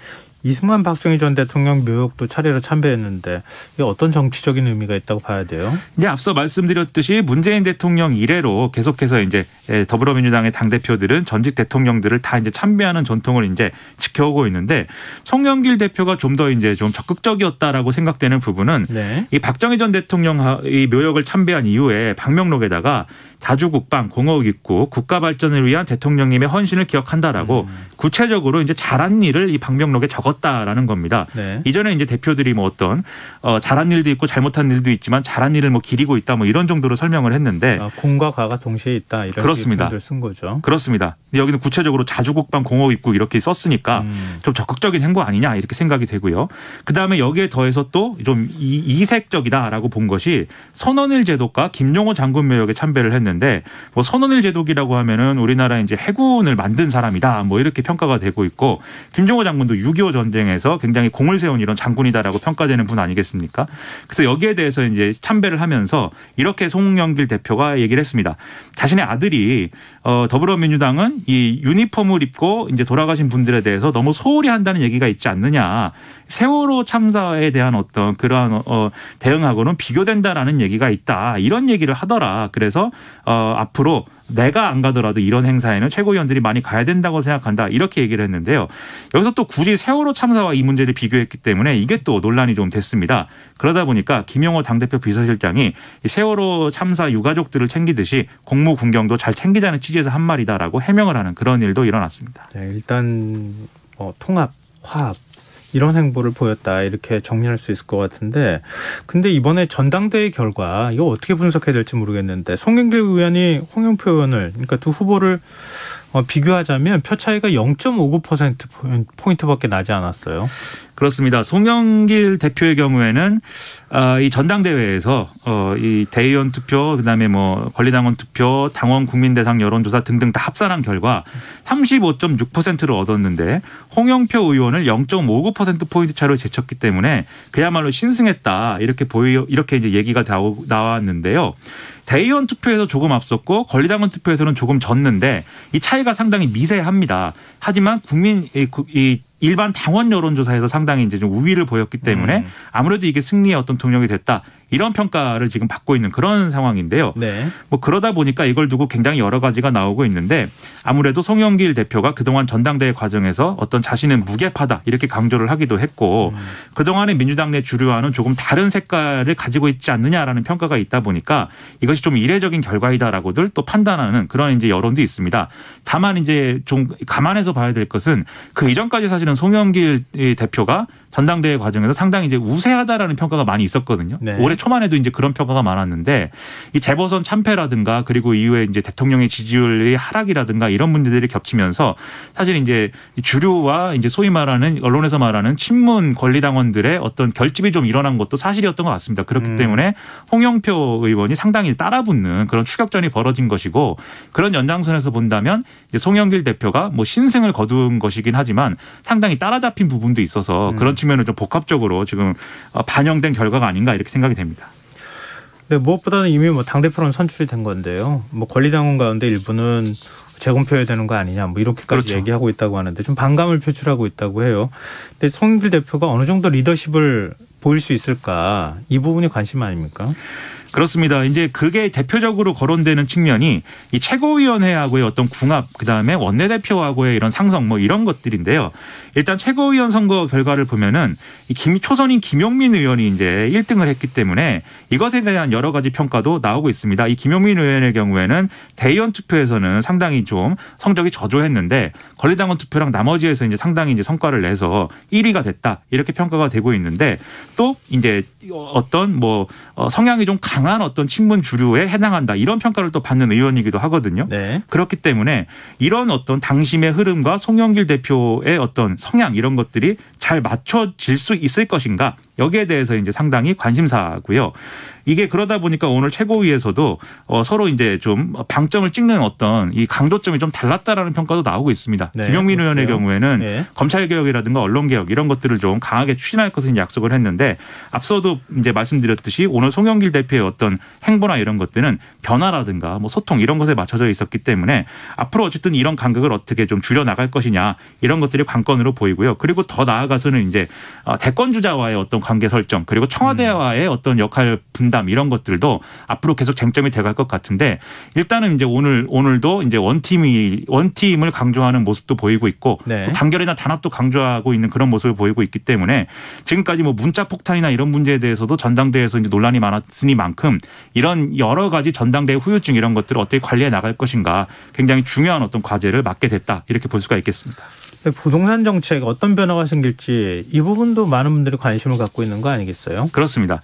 이승만 박정희 전 대통령 묘역도 차례로 참배했는데 이게 어떤 정치적인 의미가 있다고 봐야 돼요? 이제 앞서 말씀드렸듯이 문재인 대통령 이래로 계속해서 이제 더불어민주당의 당대표들은 전직 대통령들을 다 이제 참배하는 전통을 이제 지켜오고 있는데 송영길 대표가 좀 더 이제 좀 적극적이었다라고 생각되는 부분은 네. 이 박정희 전 대통령 이 묘역을 참배한 이후에 방명록에다가 자주국방, 공허기국, 국가 발전을 위한 대통령님의 헌신을 기억한다라고 구체적으로 이제 잘한 일을 이 방명록에 적었다라는 겁니다. 네. 이전에 이제 대표들이 뭐 어떤 잘한 일도 있고 잘못한 일도 있지만 잘한 일을 뭐 기리고 있다 뭐 이런 정도로 설명을 했는데 공과 과가 동시에 있다 이런 그렇습니다. 표현을 쓴 거죠. 그렇습니다. 여기는 구체적으로 자주국방, 공허기국 이렇게 썼으니까 좀 적극적인 행보 아니냐 이렇게 생각이 되고요. 그다음에 여기에 더해서 또 좀 이색적이다라고 본 것이 선언일 제도과 김용호 장군 묘역에 참배를 했는데 뭐 선언일 제독이라고 하면은 우리나라 이제 해군을 만든 사람이다 뭐 이렇게 평가가 되고 있고 김종호 장군도 6.25 전쟁에서 굉장히 공을 세운 이런 장군이다라고 평가되는 분 아니겠습니까? 그래서 여기에 대해서 이제 참배를 하면서 이렇게 송영길 대표가 얘기를 했습니다. 자신의 아들이 더불어민주당은 이 유니폼을 입고 이제 돌아가신 분들에 대해서 너무 소홀히 한다는 얘기가 있지 않느냐. 세월호 참사에 대한 어떤 그러한 대응하고는 비교된다라는 얘기가 있다. 이런 얘기를 하더라. 그래서 앞으로 내가 안 가더라도 이런 행사에는 최고위원들이 많이 가야 된다고 생각한다. 이렇게 얘기를 했는데요. 여기서 또 굳이 세월호 참사와 이 문제를 비교했기 때문에 이게 또 논란이 좀 됐습니다. 그러다 보니까 김영호 당대표 비서실장이 세월호 참사 유가족들을 챙기듯이 공무 군경도 잘 챙기자는 취지에서 한 말이다라고 해명을 하는 그런 일도 일어났습니다. 네, 일단 통합, 화합 이런 행보를 보였다 이렇게 정리할 수 있을 것 같은데 근데 이번에 전당대회 결과 이거 어떻게 분석해야 될지 모르겠는데 송영길 의원이 홍영표 의원을 그러니까 두 후보를 비교하자면 표 차이가 0.59%포인트밖에 나지 않았어요. 그렇습니다. 송영길 대표의 경우에는 이 전당대회에서 이 대의원 투표 그다음에 뭐 권리당원 투표 당원 국민대상 여론조사 등등 다 합산한 결과 35.6%를 얻었는데 홍영표 의원을 0.59%포인트 차로 제쳤기 때문에 그야말로 신승했다 이렇게 이제 얘기가 나왔는데요. 대의원 투표에서 조금 앞섰고 권리당원 투표에서는 조금 졌는데 이 차이가 상당히 미세합니다. 하지만 일반 당원 여론조사에서 상당히 이제 좀 우위를 보였기 때문에 아무래도 이게 승리의 어떤 동력이 됐다. 이런 평가를 지금 받고 있는 그런 상황인데요. 네. 뭐 그러다 보니까 이걸 두고 굉장히 여러 가지가 나오고 있는데 아무래도 송영길 대표가 그동안 전당대회 과정에서 어떤 자신은 무게파다 이렇게 강조를 하기도 했고 그동안의 민주당 내 주류와는 조금 다른 색깔을 가지고 있지 않느냐라는 평가가 있다 보니까 이것이 좀 이례적인 결과이다라고들 또 판단하는 그런 이제 여론도 있습니다. 다만 이제 좀 감안해서 봐야 될 것은 그 이전까지 사실은 송영길 대표가 전당대회 과정에서 상당히 이제 우세하다라는 평가가 많이 있었거든요. 네. 올해 초만 해도 이제 그런 평가가 많았는데 이 재보선 참패라든가 그리고 이후에 이제 대통령의 지지율의 하락이라든가 이런 문제들이 겹치면서 사실 이제 주류와 이제 소위 말하는 언론에서 말하는 친문 권리당원들의 어떤 결집이 좀 일어난 것도 사실이었던 것 같습니다. 그렇기 때문에 홍영표 의원이 상당히 따라붙는 그런 추격전이 벌어진 것이고 그런 연장선에서 본다면 이제 송영길 대표가 뭐 신승을 거둔 것이긴 하지만 상당히 따라잡힌 부분도 있어서 그런 측면은 좀 복합적으로 지금 반영된 결과가 아닌가 이렇게 생각이 됩니다. 네, 무엇보다는 이미 뭐 당대표로는 선출이 된 건데요. 뭐 권리당원 가운데 일부는 재검표해야 되는 거 아니냐 뭐 이렇게까지 그렇죠. 얘기하고 있다고 하는데 좀 반감을 표출하고 있다고 해요. 근데 송영길 대표가 어느 정도 리더십을 보일 수 있을까 이 부분이 관심 아닙니까? 그렇습니다. 이제 그게 대표적으로 거론되는 측면이 이 최고위원회하고의 어떤 궁합, 그다음에 원내대표하고의 이런 상성 뭐 이런 것들인데요. 일단 최고위원 선거 결과를 보면은 이 초선인 김용민 의원이 이제 1등을 했기 때문에 이것에 대한 여러 가지 평가도 나오고 있습니다. 이 김용민 의원의 경우에는 대의원 투표에서는 상당히 좀 성적이 저조했는데 권리당원 투표랑 나머지에서 이제 상당히 이제 성과를 내서 1위가 됐다 이렇게 평가가 되고 있는데 또 이제 어떤 뭐 성향이 좀 강한 어떤 친문 주류에 해당한다 이런 평가를 또 받는 의원이기도 하거든요. 네. 그렇기 때문에 이런 어떤 당심의 흐름과 송영길 대표의 어떤 성향 이런 것들이 잘 맞춰질 수 있을 것인가 여기에 대해서 이제 상당히 관심사고요. 이게 그러다 보니까 오늘 최고위에서도 서로 이제 좀 방점을 찍는 어떤 이 강도점이 좀 달랐다라는 평가도 나오고 있습니다. 네, 김용민 의원의 경우에는 네. 검찰개혁이라든가 언론개혁 이런 것들을 좀 강하게 추진할 것을 약속을 했는데 앞서도 이제 말씀드렸듯이 오늘 송영길 대표의 어떤 행보나 이런 것들은 변화라든가 뭐 소통 이런 것에 맞춰져 있었기 때문에 앞으로 어쨌든 이런 간극을 어떻게 좀 줄여 나갈 것이냐 이런 것들이 관건으로 보이고요. 그리고 더 나아가서는 이제 대권 주자와의 어떤 관계 설정 그리고 청와대와의 어떤 역할 분담 이런 것들도 앞으로 계속 쟁점이 돼갈 것 같은데 일단은 이제 오늘도 이제 원팀을 강조하는 모습도 보이고 있고 네. 또 단결이나 단합도 강조하고 있는 그런 모습을 보이고 있기 때문에 지금까지 뭐 문자 폭탄이나 이런 문제에 대해서도 전당대회에서 이제 논란이 많았으니만큼 이런 여러 가지 전당대회 후유증 이런 것들을 어떻게 관리해 나갈 것인가 굉장히 중요한 어떤 과제를 맡게 됐다 이렇게 볼 수가 있겠습니다. 부동산 정책 어떤 변화가 생길지 이 부분도 많은 분들이 관심을 갖고 있는 거 아니겠어요? 그렇습니다.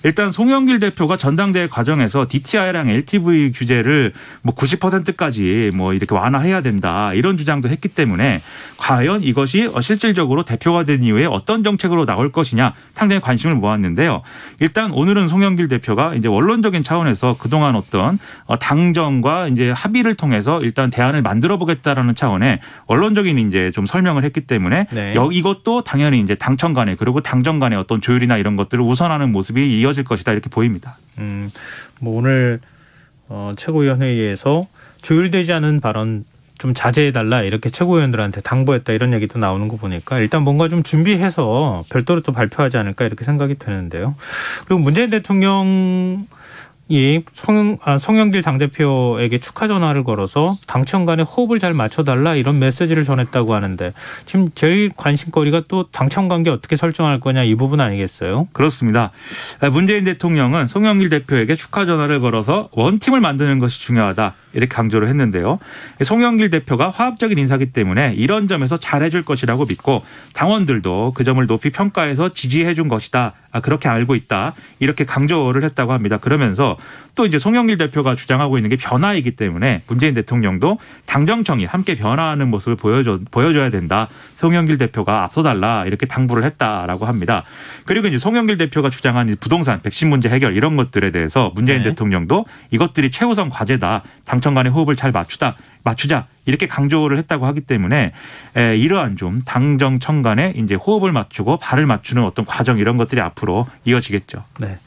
일단 송영길 대표가 전당대회 과정에서 DTI랑 LTV 규제를 뭐 90%까지 뭐 이렇게 완화해야 된다 이런 주장도 했기 때문에 과연 이것이 실질적으로 대표가 된 이후에 어떤 정책으로 나올 것이냐 상당히 관심을 모았는데요. 일단 오늘은 송영길 대표가 이제 원론적인 차원에서 그동안 어떤 당정과 이제 합의를 통해서 일단 대안을 만들어 보겠다라는 차원의 원론적인 이제 좀 설명을 했기 때문에 네. 이것도 당연히 이제 당청 간에 그리고 당정 간의 어떤 조율이나 이런 것들을 우선하는 모습이 이어질 것이다 이렇게 보입니다. 뭐 오늘 최고위원회의에서 조율되지 않은 발언 좀 자제해달라 이렇게 최고위원들한테 당부했다 이런 얘기도 나오는 거 보니까 일단 뭔가 좀 준비해서 별도로 또 발표하지 않을까 이렇게 생각이 되는데요. 그리고 문재인 대통령이 송영길 당대표에게 축하 전화를 걸어서 당청 간의 호흡을 잘 맞춰달라 이런 메시지를 전했다고 하는데 지금 제일 관심거리가 또 당청 관계 어떻게 설정할 거냐 이 부분 아니겠어요? 그렇습니다. 문재인 대통령은 송영길 대표에게 축하 전화를 걸어서 원팀을 만드는 것이 중요하다 이렇게 강조를 했는데요. 송영길 대표가 화합적인 인사기 때문에 이런 점에서 잘해줄 것이라고 믿고 당원들도 그 점을 높이 평가해서 지지해 준 것이다. 그렇게 알고 있다. 이렇게 강조를 했다고 합니다. 그러면서 또 이제 송영길 대표가 주장하고 있는 게 변화이기 때문에 문재인 대통령도 당정청이 함께 변화하는 모습을 보여줘야 된다. 송영길 대표가 앞서달라 이렇게 당부를 했다라고 합니다. 그리고 이제 송영길 대표가 주장한 부동산 백신 문제 해결 이런 것들에 대해서 문재인 대통령도 이것들이 최우선 과제다. 당청 간의 호흡을 잘 맞추자 이렇게 강조를 했다고 하기 때문에 이러한 좀 당정청 간의 이제 호흡을 맞추고 발을 맞추는 어떤 과정 이런 것들이 앞으로 이어지겠죠. 네.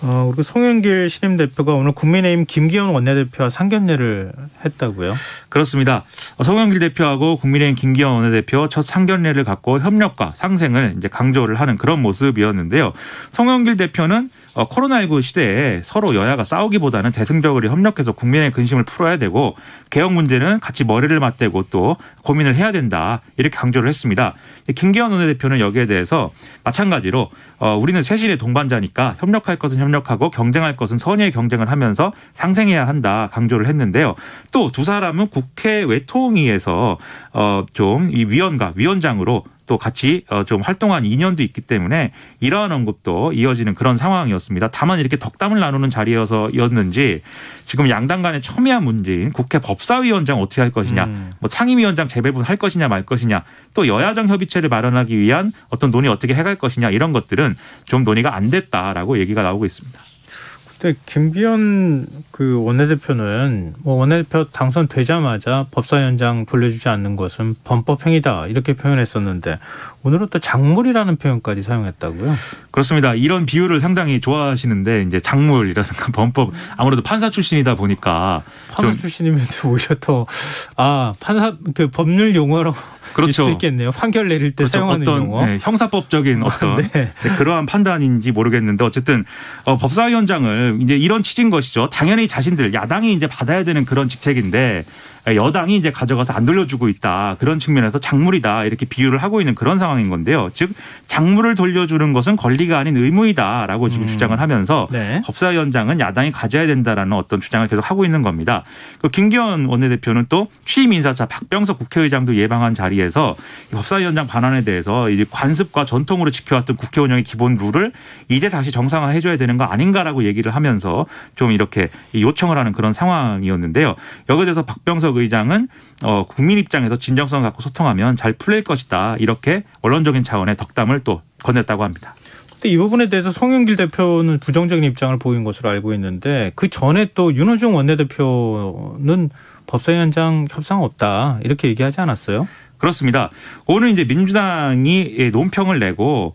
그리고 송영길 신임 대표가 오늘 국민의힘 김기현 원내대표와 상견례를 했다고요? 그렇습니다. 송영길 대표하고 국민의힘 김기현 원내대표 첫 상견례를 갖고 협력과 상생을 이제 강조를 하는 그런 모습이었는데요. 송영길 대표는 코로나19 시대에 서로 여야가 싸우기보다는 대승적으로 협력해서 국민의 근심을 풀어야 되고 개혁 문제는 같이 머리를 맞대고 또 고민을 해야 된다 이렇게 강조를 했습니다. 김기현 원내대표는 여기에 대해서 마찬가지로 우리는 셋신의 동반자니까 협력할 것은 협력하고 경쟁할 것은 선의의 경쟁을 하면서 상생해야 한다 강조를 했는데요. 또 두 사람은 국회 외통위에서 좀 이 위원과 위원장으로 또 같이 좀 활동한 인연도 있기 때문에 이러한 언급도 이어지는 그런 상황이었습니다. 다만 이렇게 덕담을 나누는 자리여서였는지 지금 양당 간의 첨예한 문제인 국회 법사위원장 어떻게 할 것이냐, 뭐 상임위원장 재배분 할 것이냐 말 것이냐, 또 여야정 협의체를 마련하기 위한 어떤 논의 어떻게 해갈 것이냐 이런 것들은 좀 논의가 안 됐다라고 얘기가 나오고 있습니다. 그때 김기현 그 원내대표는 뭐 원내대표 당선되자마자 법사위원장 돌려주지 않는 것은 범법행위다 이렇게 표현했었는데 오늘은 또 작물이라는 표현까지 사용했다고요? 그렇습니다. 이런 비유를 상당히 좋아하시는데 이제 작물이라든가 범법 아무래도 판사 출신이다 보니까 판사 출신이면 오히려 더 판사 그 법률 용어로 그렇죠. 수도 있겠네요. 판결 내릴 때 사용하는 어떤 용어. 형사법적인 어떤 그러한 판단인지 모르겠는데 어쨌든 법사위원장을 이제 이런 취지인 것이죠. 당연히 자신들 야당이 이제 받아야 되는 그런 직책인데 여당이 이제 가져가서 안 돌려주고 있다. 그런 측면에서 작물이다. 이렇게 비유를 하고 있는 그런 상황인 건데요. 즉 작물을 돌려주는 것은 권리가 아닌 의무이다라고 지금 주장을 하면서 법사위원장은 야당이 가져야 된다라는 어떤 주장을 계속 하고 있는 겁니다. 그 김기현 원내대표는 또 취임 인사차 박병석 국회의장도 예방한 자리에서 법사위원장 반환에 대해서 이제 관습과 전통으로 지켜왔던 국회 운영의 기본 룰을 이제 다시 정상화해줘야 되는 거 아닌가라고 얘기를 하면서 좀 이렇게 요청을 하는 그런 상황이었는데요. 여기에 대해서 박병석 의장은 국민 입장에서 진정성 갖고 소통하면 잘 풀릴 것이다. 이렇게 원론적인 차원의 덕담을 또 건넸다고 합니다. 근데 이 부분에 대해서 송영길 대표는 부정적인 입장을 보인 것으로 알고 있는데 그 전에 또 윤호중 원내대표는 법사위원장 협상 없다 이렇게 얘기하지 않았어요? 그렇습니다. 오늘 이제 민주당이 논평을 내고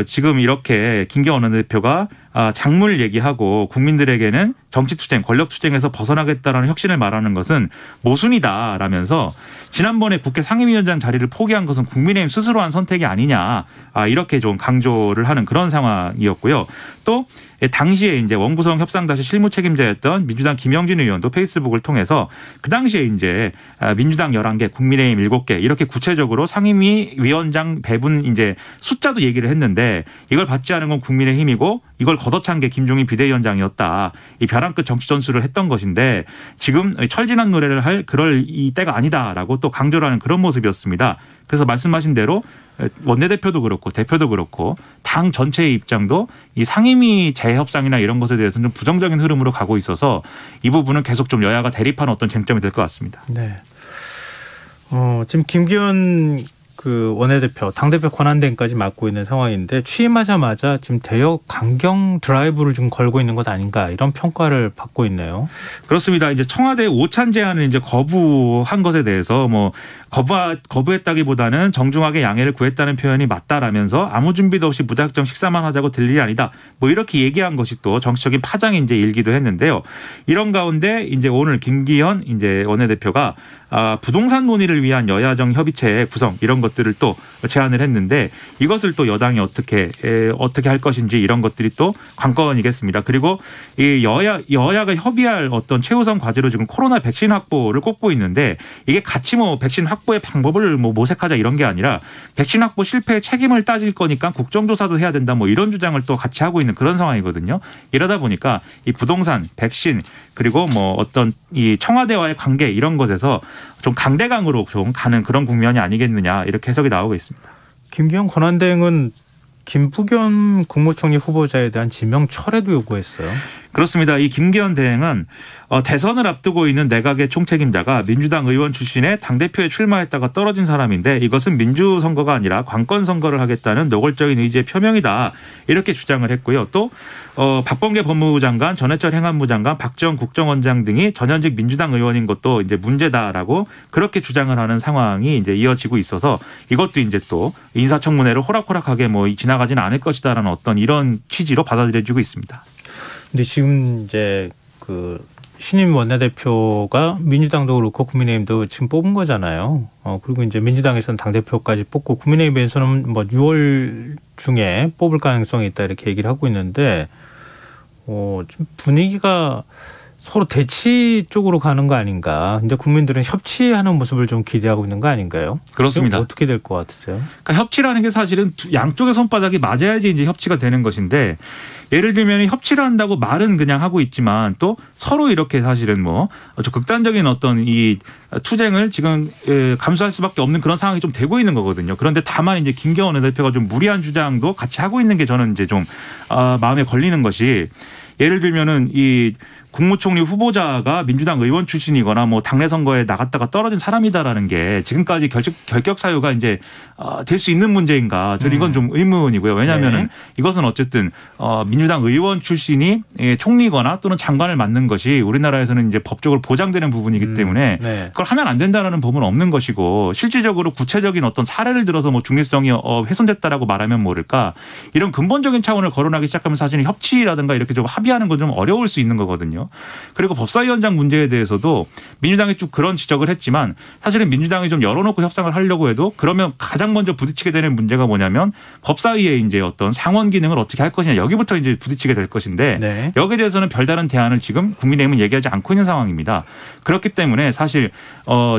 지금 이렇게 김기현 원내대표가 작물 얘기하고 국민들에게는 정치투쟁, 권력투쟁에서 벗어나겠다라는 혁신을 말하는 것은 모순이다라면서 지난번에 국회 상임위원장 자리를 포기한 것은 국민의힘 스스로 한 선택이 아니냐 이렇게 좀 강조를 하는 그런 상황이었고요. 또 당시에 이제 원구성 협상다시 실무 책임자였던 민주당 김영진 의원도 페이스북을 통해서 그 당시에 이제 민주당 11개, 국민의힘 7개 이렇게 구체적으로 상임위 위원장 배분 이제 숫자도 얘기를 했는데 이걸 받지 않은 건 국민의힘이고 이걸 걷어찬 게 김종인 비대위원장이었다. 이 벼랑 끝 정치 전술을 했던 것인데 지금 철진한 노래를 할 그럴 이 때가 아니다라고 또 강조를 하는 그런 모습이었습니다. 그래서 말씀하신 대로 원내대표도 그렇고 대표도 그렇고 당 전체의 입장도 이 상임위 재협상이나 이런 것에 대해서는 좀 부정적인 흐름으로 가고 있어서 이 부분은 계속 좀 여야가 대립하는 어떤 쟁점이 될 것 같습니다. 네. 지금 김기현 그 원내대표, 당대표 권한대행까지 맡고 있는 상황인데 취임하자마자 지금 대역 강경 드라이브를 좀 걸고 있는 것 아닌가 이런 평가를 받고 있네요. 그렇습니다. 이제 청와대 오찬 제안을 이제 거부한 것에 대해서 뭐 거부했다기보다는 정중하게 양해를 구했다는 표현이 맞다라면서 아무 준비도 없이 무작정 식사만 하자고 될 일이 아니다. 뭐 이렇게 얘기한 것이 또 정치적인 파장이 이제 일기도 했는데요. 이런 가운데 이제 오늘 김기현 이제 원내대표가 부동산 논의를 위한 여야정 협의체 구성 이런 것들을 또 제안을 했는데 이것을 또 여당이 어떻게 할 것인지 이런 것들이 또 관건이겠습니다. 그리고 이 여야가 협의할 어떤 최우선 과제로 지금 코로나 백신 확보를 꼽고 있는데 이게 같이 뭐 백신 확보의 방법을 뭐 모색하자 이런 게 아니라 백신 확보 실패의 책임을 따질 거니까 국정조사도 해야 된다 뭐 이런 주장을 또 같이 하고 있는 그런 상황이거든요. 이러다 보니까 이 부동산, 백신 그리고 뭐 어떤 이 청와대와의 관계 이런 것에서 좀 강대강으로 좀 가는 그런 국면이 아니겠느냐 이렇게 해석이 나오고 있습니다. 김기현 권한대행은 김부겸 국무총리 후보자에 대한 지명 철회도 요구했어요. 그렇습니다. 이 김기현 대행은 대선을 앞두고 있는 내각의 총책임자가 민주당 의원 출신의 당대표에 출마했다가 떨어진 사람인데 이것은 민주선거가 아니라 관건선거를 하겠다는 노골적인 의지의 표명이다. 이렇게 주장을 했고요. 또 박범계 법무부 장관, 전해철 행안부 장관, 박지원 국정원장 등이 전현직 민주당 의원인 것도 이제 문제다라고 그렇게 주장을 하는 상황이 이제 이어지고 있어서 이것도 이제 또 인사청문회를 호락호락하게 뭐 지나가지는 않을 것이다라는 어떤 이런 취지로 받아들여지고 있습니다. 근데 지금 이제 그 신임 원내대표가 민주당도 그렇고 국민의힘도 지금 뽑은 거잖아요. 그리고 이제 민주당에서는 당대표까지 뽑고 국민의힘에서는 뭐 6월 중에 뽑을 가능성이 있다 이렇게 얘기를 하고 있는데 좀 분위기가 서로 대치 쪽으로 가는 거 아닌가. 이제 국민들은 협치하는 모습을 좀 기대하고 있는 거 아닌가요? 그렇습니다. 어떻게 될 것 같으세요? 그러니까 협치라는 게 사실은 양쪽의 손바닥이 맞아야지 이제 협치가 되는 것인데 예를 들면 협치를 한다고 말은 그냥 하고 있지만 또 서로 이렇게 사실은 뭐 극단적인 어떤 이 투쟁을 지금 감수할 수밖에 없는 그런 상황이 좀 되고 있는 거거든요. 그런데 다만 이제 김기현 원내대표가 좀 무리한 주장도 같이 하고 있는 게 저는 이제 좀 마음에 걸리는 것이 예를 들면은 이 국무총리 후보자가 민주당 의원 출신이거나 뭐 당내 선거에 나갔다가 떨어진 사람이다라는 게 지금까지 결격 사유가 이제 될 수 있는 문제인가? 저는 이건 좀 의문이고요. 왜냐하면은 네. 이것은 어쨌든 민주당 의원 출신이 총리거나 또는 장관을 맡는 것이 우리나라에서는 이제 법적으로 보장되는 부분이기 때문에 네. 그걸 하면 안 된다라는 법은 없는 것이고 실질적으로 구체적인 어떤 사례를 들어서 뭐 중립성이 훼손됐다라고 말하면 모를까 이런 근본적인 차원을 거론하기 시작하면 사실은 협치라든가 이렇게 좀 합의하는 건 좀 어려울 수 있는 거거든요. 그리고 법사위원장 문제에 대해서도 민주당이 쭉 그런 지적을 했지만 사실은 민주당이 좀 열어놓고 협상을 하려고 해도 그러면 가장 먼저 부딪히게 되는 문제가 뭐냐면 법사위의 이제 어떤 상원 기능을 어떻게 할 것이냐 여기부터 이제 부딪히게 될 것인데 네. 여기에 대해서는 별다른 대안을 지금 국민의힘은 얘기하지 않고 있는 상황입니다. 그렇기 때문에 사실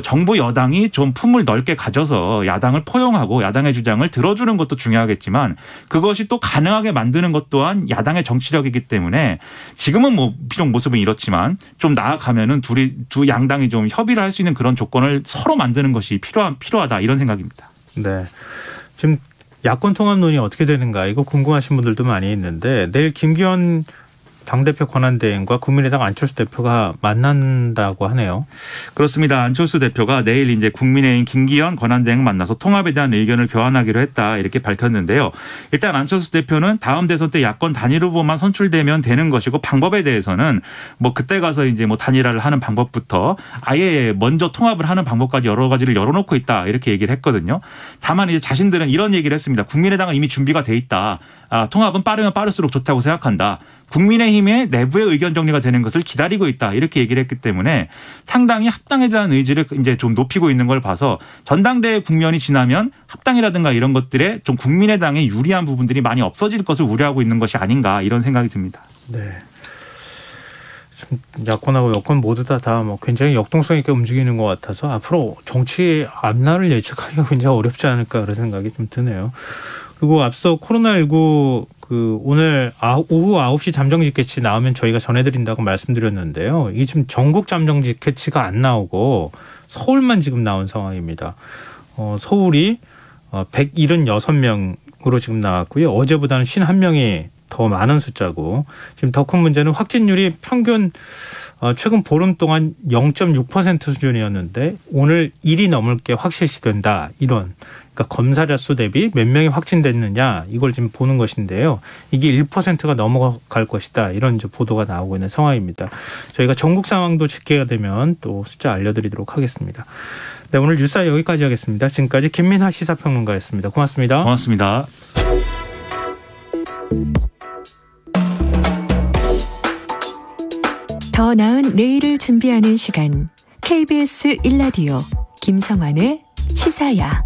정부 여당이 좀 품을 넓게 가져서 야당을 포용하고 야당의 주장을 들어주는 것도 중요하겠지만 그것이 또 가능하게 만드는 것 또한 야당의 정치력이기 때문에 지금은 뭐 비록 모습은 이렇지만 좀 나아가면은 두 양당이 좀 협의를 할 수 있는 그런 조건을 서로 만드는 것이 필요하다 이런 생각입니다. 네. 지금 야권 통합 논의 어떻게 되는가 이거 궁금하신 분들도 많이 있는데 내일 김기현 당대표 권한대행과 국민의당 안철수 대표가 만난다고 하네요. 그렇습니다. 안철수 대표가 내일 이제 국민의힘 김기현 권한대행 만나서 통합에 대한 의견을 교환하기로 했다 이렇게 밝혔는데요. 일단 안철수 대표는 다음 대선 때 야권 단일 후보만 선출되면 되는 것이고 방법에 대해서는 뭐 그때 가서 이제 뭐 단일화를 하는 방법부터 아예 먼저 통합을 하는 방법까지 여러 가지를 열어놓고 있다 이렇게 얘기를 했거든요. 다만 이제 자신들은 이런 얘기를 했습니다. 국민의당은 이미 준비가 돼 있다. 통합은 빠르면 빠를수록 좋다고 생각한다. 국민의힘의 내부의 의견 정리가 되는 것을 기다리고 있다. 이렇게 얘기를 했기 때문에 상당히 합당에 대한 의지를 이제 좀 높이고 있는 걸 봐서 전당대회 국면이 지나면 합당이라든가 이런 것들에 좀 국민의당에 유리한 부분들이 많이 없어질 것을 우려하고 있는 것이 아닌가 이런 생각이 듭니다. 네. 지금 야권하고 여권 모두 다 뭐 굉장히 역동성 있게 움직이는 것 같아서 앞으로 정치 앞날을 예측하기가 굉장히 어렵지 않을까 그런 생각이 좀 드네요. 그리고 앞서 코로나19 오늘 오후 9시 잠정직 개치 나오면 저희가 전해드린다고 말씀드렸는데요. 이게 지금 전국 잠정직 개치가 안 나오고 서울만 지금 나온 상황입니다. 서울이 176명으로 지금 나왔고요. 어제보다는 51명이 더 많은 숫자고 지금 더 큰 문제는 확진율이 평균 최근 보름 동안 0.6% 수준이었는데 오늘 1이 넘을 게 확실시된다. 이런 그러니까 검사자 수 대비 몇 명이 확진됐느냐 이걸 지금 보는 것인데요. 이게 1%가 넘어갈 것이다. 이런 이제 보도가 나오고 있는 상황입니다. 저희가 전국 상황도 집계가 되면 또 숫자 알려드리도록 하겠습니다. 네, 오늘 뉴스 여기까지 하겠습니다. 지금까지 김민하 시사평론가였습니다. 고맙습니다. 고맙습니다. 더 나은 내일을 준비하는 시간 KBS 1라디오 김성환의 시사야.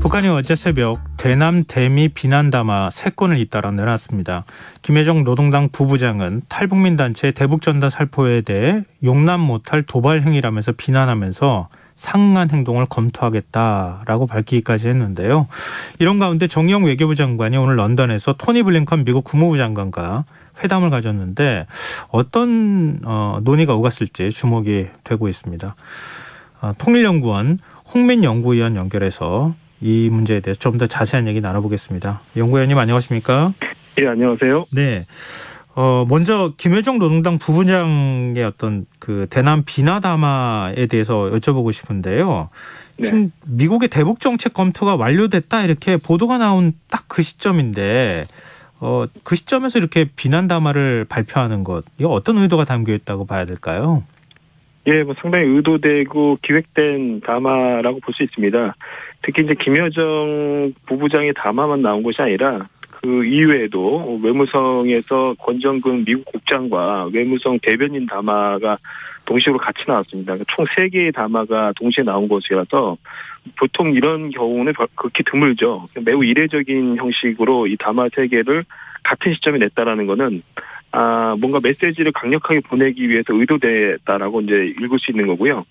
북한이 어제 새벽 대남 대미 비난 담화 3건을 잇따라 내놨습니다. 김여정 노동당 부부장은 탈북민 단체 대북전단 살포에 대해 용납 못할 도발 행위라면서 비난하면서 상응한 행동을 검토하겠다라고 밝히기까지 했는데요. 이런 가운데 정의용 외교부 장관이 오늘 런던에서 토니 블링컨 미국 국무부 장관과 회담을 가졌는데 어떤 논의가 오갔을지 주목이 되고 있습니다. 통일연구원 홍민 연구위원 연결해서 이 문제에 대해서 좀 더 자세한 얘기 나눠보겠습니다. 연구위원님 안녕하십니까? 예, 안녕하세요. 네. 먼저 김여정 노동당 부부장의 어떤 그 대남 비난 담화에 대해서 여쭤보고 싶은데요. 네. 지금 미국의 대북 정책 검토가 완료됐다 이렇게 보도가 나온 딱 그 시점인데 그 시점에서 이렇게 비난 담화를 발표하는 것 이거 어떤 의도가 담겨 있다고 봐야 될까요? 예, 뭐 상당히 의도되고 기획된 담화라고 볼 수 있습니다. 특히 이제 김여정 부부장의 담화만 나온 것이 아니라 그 이외에도 외무성에서 권정근 미국 국장과 외무성 대변인 담화가 동시로 같이 나왔습니다. 총 3개의 담화가 동시에 나온 것이라서 보통 이런 경우는 극히 드물죠. 매우 이례적인 형식으로 이 담화 3개를 같은 시점에 냈다라는 거는 뭔가 메시지를 강력하게 보내기 위해서 의도됐다라고 이제 읽을 수 있는 거고요.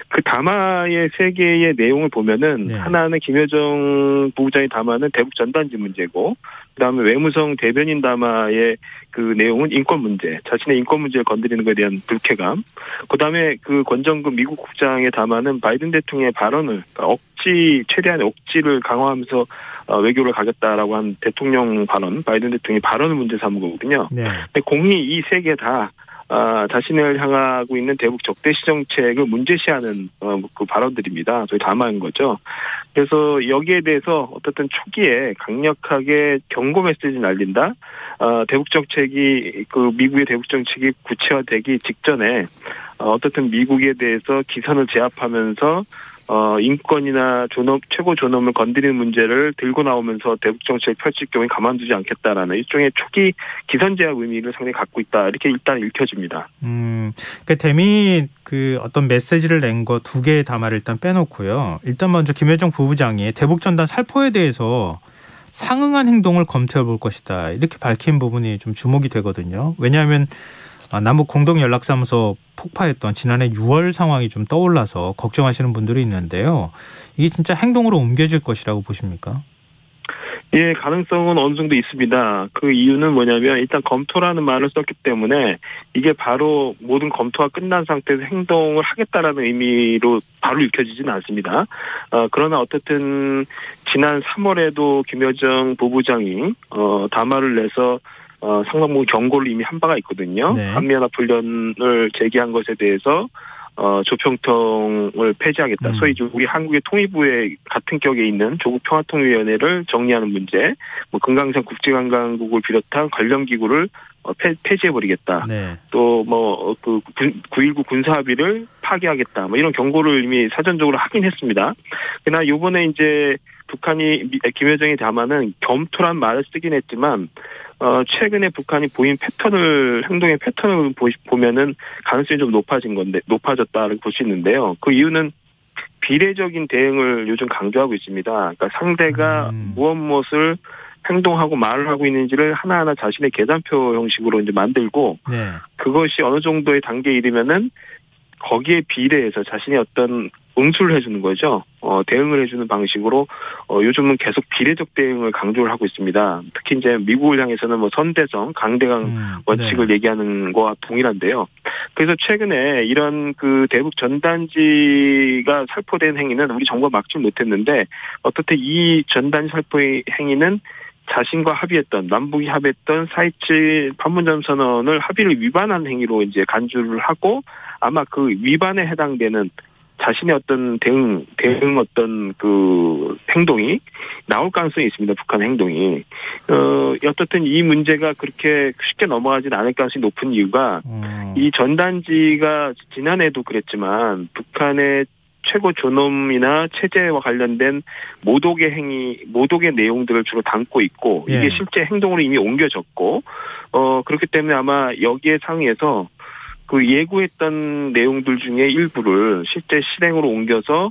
그 담화의 3개의 내용을 보면은 네. 하나는 김여정 부부장의 담화는 대북 전단지 문제고, 그다음에 외무성 대변인 담화의 그 내용은 인권 문제, 자신의 인권 문제를 건드리는 것에 대한 불쾌감. 그다음에 그 권정근 미국 국장의 담화는 바이든 대통령의 발언을 그러니까 최대한 억지를 강화하면서 외교를 가겠다라고 한 대통령 발언, 바이든 대통령의 발언을 문제 삼은 거거든요. 네. 근데 공히 이 3개 다 자신을 향하고 있는 대북 적대시 정책을 문제시하는 그 발언들입니다. 저희 담화인 거죠. 그래서 여기에 대해서 어떻든 초기에 강력하게 경고 메시지를 날린다. 대북 정책이 그 미국의 대북 정책이 구체화되기 직전에 어떻든 미국에 대해서 기선을 제압하면서 인권이나 최고 존엄을 건드리는 문제를 들고 나오면서 대북 정책 펼칠 경우에 가만두지 않겠다라는 일종의 초기 기선 제압 의미를 상당히 갖고 있다. 이렇게 일단 읽혀집니다. 그 대미 그 어떤 메시지를 낸 거 2개의 담화를 일단 빼놓고요. 일단 먼저 김여정 부부장이 대북 전단 살포에 대해서 상응한 행동을 검토해 볼 것이다. 이렇게 밝힌 부분이 좀 주목이 되거든요. 왜냐하면 남북 공동연락사무소 폭파했던 지난해 6월 상황이 좀 떠올라서 걱정하시는 분들이 있는데요. 이게 진짜 행동으로 옮겨질 것이라고 보십니까? 예, 가능성은 어느 정도 있습니다. 그 이유는 뭐냐면 일단 검토라는 말을 썼기 때문에 이게 바로 모든 검토가 끝난 상태에서 행동을 하겠다라는 의미로 바로 읽혀지지는 않습니다. 그러나 어쨌든 지난 3월에도 김여정 부부장이 담화를 내서 상당 부분 경고를 이미 한 바가 있거든요. 네. 한미연합훈련을 제기한 것에 대해서 조평통을 폐지하겠다. 소위 우리 한국의 통일부에 같은 격에 있는 조국평화통일위원회를 정리하는 문제, 뭐 금강산 국제관광국을 비롯한 관련 기구를 폐지해버리겠다. 네. 또 뭐 그 9.19 군사합의를 파기하겠다. 뭐 이런 경고를 이미 사전적으로 하긴 했습니다. 그러나 이번에 이제 북한이 김여정의 담화는 검토란 말을 쓰긴 했지만 최근에 북한이 보인 행동의 패턴을 보면은 가능성이 좀 높아졌다고 볼 수 있는데요. 그 이유는 비례적인 대응을 요즘 강조하고 있습니다. 그러니까 상대가 무엇을 행동하고 말을 하고 있는지를 하나하나 자신의 계산표 형식으로 이제 만들고 네. 그것이 어느 정도의 단계에 이르면은 거기에 비례해서 자신이 어떤 응수를 해주는 거죠. 대응을 해주는 방식으로 요즘은 계속 비례적 대응을 강조를 하고 있습니다. 특히 이제 미국을 향해서는 뭐 선대성, 강대강 원칙을 네. 얘기하는 거와 동일한데요. 그래서 최근에 이런 그 대북 전단지가 살포된 행위는 우리 정부가 막지 못했는데 어떻게 이 전단지 살포의 행위는 자신과 합의했던 남북이 합의했던 4.27 판문점 선언을 합의를 위반한 행위로 이제 간주를 하고 아마 그 위반에 해당되는 자신의 어떤 대응 어떤 그 행동이 나올 가능성이 있습니다. 북한 행동이. 어떻든 이 문제가 그렇게 쉽게 넘어가지는 않을 가능성이 높은 이유가 이 전단지가 지난해도 그랬지만 북한의 최고 존엄이나 체제와 관련된 모독의 내용들을 주로 담고 있고 이게 예. 실제 행동으로 이미 옮겨졌고 그렇기 때문에 아마 여기에 상의해서 그 예고했던 내용들 중에 일부를 실제 실행으로 옮겨서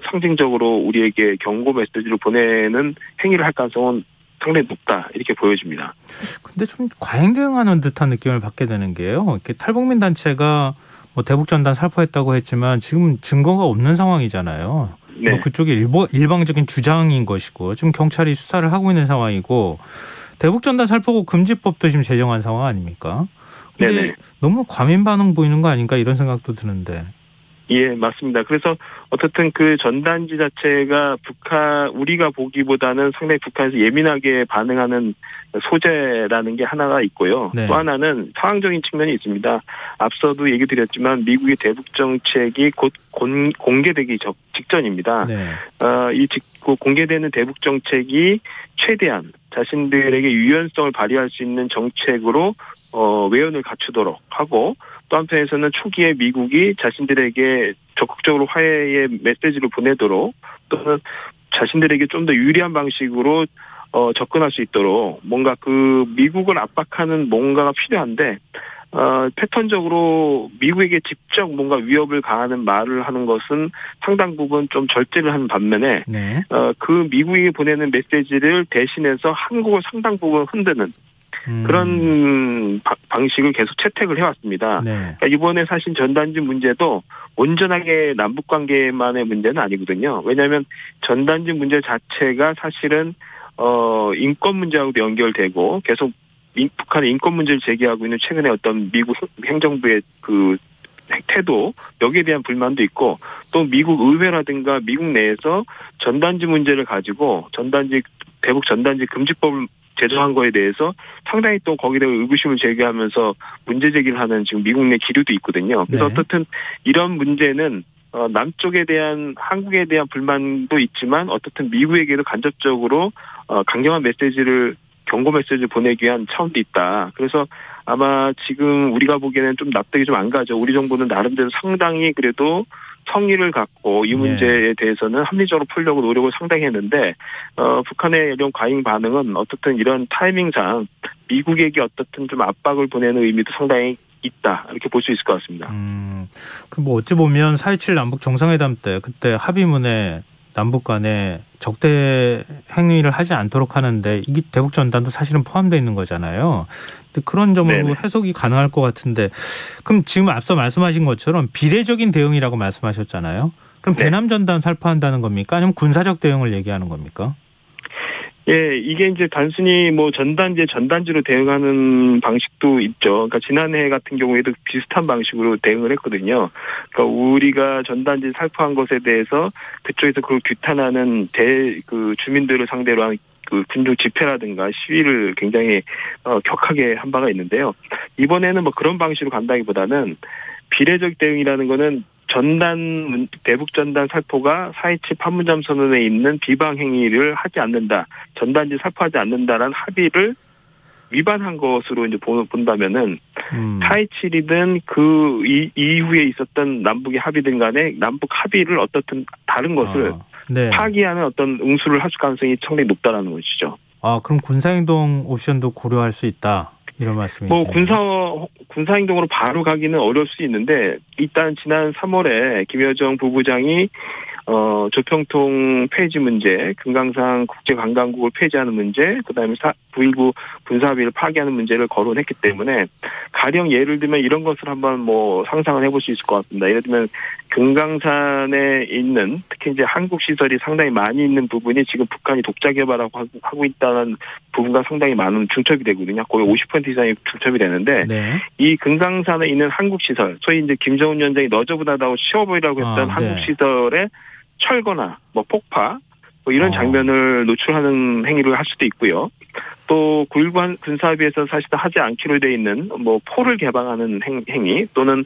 상징적으로 우리에게 경고 메시지를 보내는 행위를 할 가능성은 상당히 높다 이렇게 보여집니다. 근데 좀 과잉 대응하는 듯한 느낌을 받게 되는 게요. 이렇게 탈북민 단체가 뭐 대북전단 살포했다고 했지만 지금 증거가 없는 상황이잖아요. 네. 뭐 그쪽이 일방적인 주장인 것이고 지금 경찰이 수사를 하고 있는 상황이고 대북전단 살포 금지법도 지금 제정한 상황 아닙니까? 근데 네네. 너무 과민 반응 보이는 거 아닌가 이런 생각도 드는데. 예, 맞습니다. 그래서 어떻든 그 전단지 자체가 우리가 보기보다는 상당히 북한에서 예민하게 반응하는 소재라는 게 하나가 있고요. 네. 또 하나는 상황적인 측면이 있습니다. 앞서도 얘기 드렸지만 미국의 대북 정책이 곧 공개되기 직전입니다. 네. 공개되는 대북 정책이 최대한 자신들에게 유연성을 발휘할 수 있는 정책으로 외연을 갖추도록 하고 또 한편에서는 초기에 미국이 자신들에게 적극적으로 화해의 메시지를 보내도록 또는 자신들에게 좀 더 유리한 방식으로 접근할 수 있도록 뭔가 그 미국을 압박하는 뭔가가 필요한데 패턴적으로 미국에게 직접 뭔가 위협을 가하는 말을 하는 것은 상당 부분 좀 절제를 하는 반면에 네. 그 미국에게 보내는 메시지를 대신해서 한국을 상당 부분 흔드는 그런 방식을 계속 채택을 해왔습니다. 네. 그러니까 이번에 사실 전단지 문제도 온전하게 남북 관계만의 문제는 아니거든요. 왜냐하면 전단지 문제 자체가 사실은 인권 문제하고도 연결되고 계속 북한의 인권 문제를 제기하고 있는 최근에 어떤 미국 행정부의 그 태도 여기에 대한 불만도 있고 또 미국 의회라든가 미국 내에서 전단지 문제를 가지고 대북 전단지 금지법을 제정한 거에 대해서 상당히 또 거기에 의구심을 제기하면서 문제 제기를 하는 지금 미국 내 기류도 있거든요. 그래서 네. 어떻든 이런 문제는 남쪽에 대한 한국에 대한 불만도 있지만 어떻든 미국에게도 간접적으로 강경한 경고 메시지를 보내기 위한 차원도 있다. 그래서 아마 지금 우리가 보기에는 좀 납득이 좀 안 가죠. 우리 정부는 나름대로 상당히 그래도 성의를 갖고 이 문제에 대해서는 합리적으로 풀려고 노력을 상당히 했는데 북한의 이런 과잉 반응은 어떻든 이런 타이밍상 미국에게 어떻든 좀 압박을 보내는 의미도 상당히 있다 이렇게 볼 수 있을 것 같습니다. 그럼 뭐 어찌 보면 4.27 남북 정상회담 때 그때 합의문에 남북 간에 적대 행위를 하지 않도록 하는데 이게 대북 전단도 사실은 포함되어 있는 거잖아요. 근데 그런 점으로 네네. 해석이 가능할 것 같은데 그럼 지금 앞서 말씀하신 것처럼 비례적인 대응이라고 말씀하셨잖아요. 그럼 네. 대남 전단 살포한다는 겁니까? 아니면 군사적 대응을 얘기하는 겁니까? 예, 이게 이제 단순히 뭐 전단지로 대응하는 방식도 있죠. 그러니까 지난해 같은 경우에도 비슷한 방식으로 대응을 했거든요. 그러니까 우리가 전단지 살포한 것에 대해서 그쪽에서 그걸 규탄하는 주민들을 상대로 한 그 군중 집회라든가 시위를 굉장히 격하게 한 바가 있는데요. 이번에는 뭐 그런 방식으로 간다기보다는 비례적 대응이라는 거는 대북 전단 살포가 4.27 판문점 선언에 있는 비방 행위를 하지 않는다. 전단지 살포하지 않는다라는 합의를 위반한 것으로 이제 본다면은 4.27이든 그 이후에 있었던 남북의 합의든 간에 남북 합의를 어떻든 다른 것을 네. 파기하는 어떤 응수를 할 가능성이 상당히 높다라는 것이죠. 그럼 군사행동 옵션도 고려할 수 있다. 이런 말씀이시죠. 뭐 군사행동으로 바로 가기는 어려울 수 있는데 일단 지난 3월에 김여정 부부장이 조평통 폐지 문제, 금강산 국제관광국을 폐지하는 문제, 그다음에 9.19 군사합의를 파기하는 문제를 거론했기 때문에 가령 예를 들면 이런 것을 한번 뭐 상상을 해볼 수 있을 것 같습니다. 예를 들면 금강산에 있는 특히 이제 한국 시설이 상당히 많이 있는 부분이 지금 북한이 독자 개발하고 하고 있다는 부분과 상당히 많은 중첩이 되거든요. 거의 50% 이상이 중첩이 되는데 네. 이 금강산에 있는 한국 시설, 소위 이제 김정은 위원장이 너저분하다고 쉬워보이라고 했던 한국 시설에 철거나 뭐 폭파 뭐 이런 장면을 노출하는 행위를 할 수도 있고요. 또 군사합의에서 사실상 하지 않기로 돼 있는 뭐 포를 개방하는 행위 또는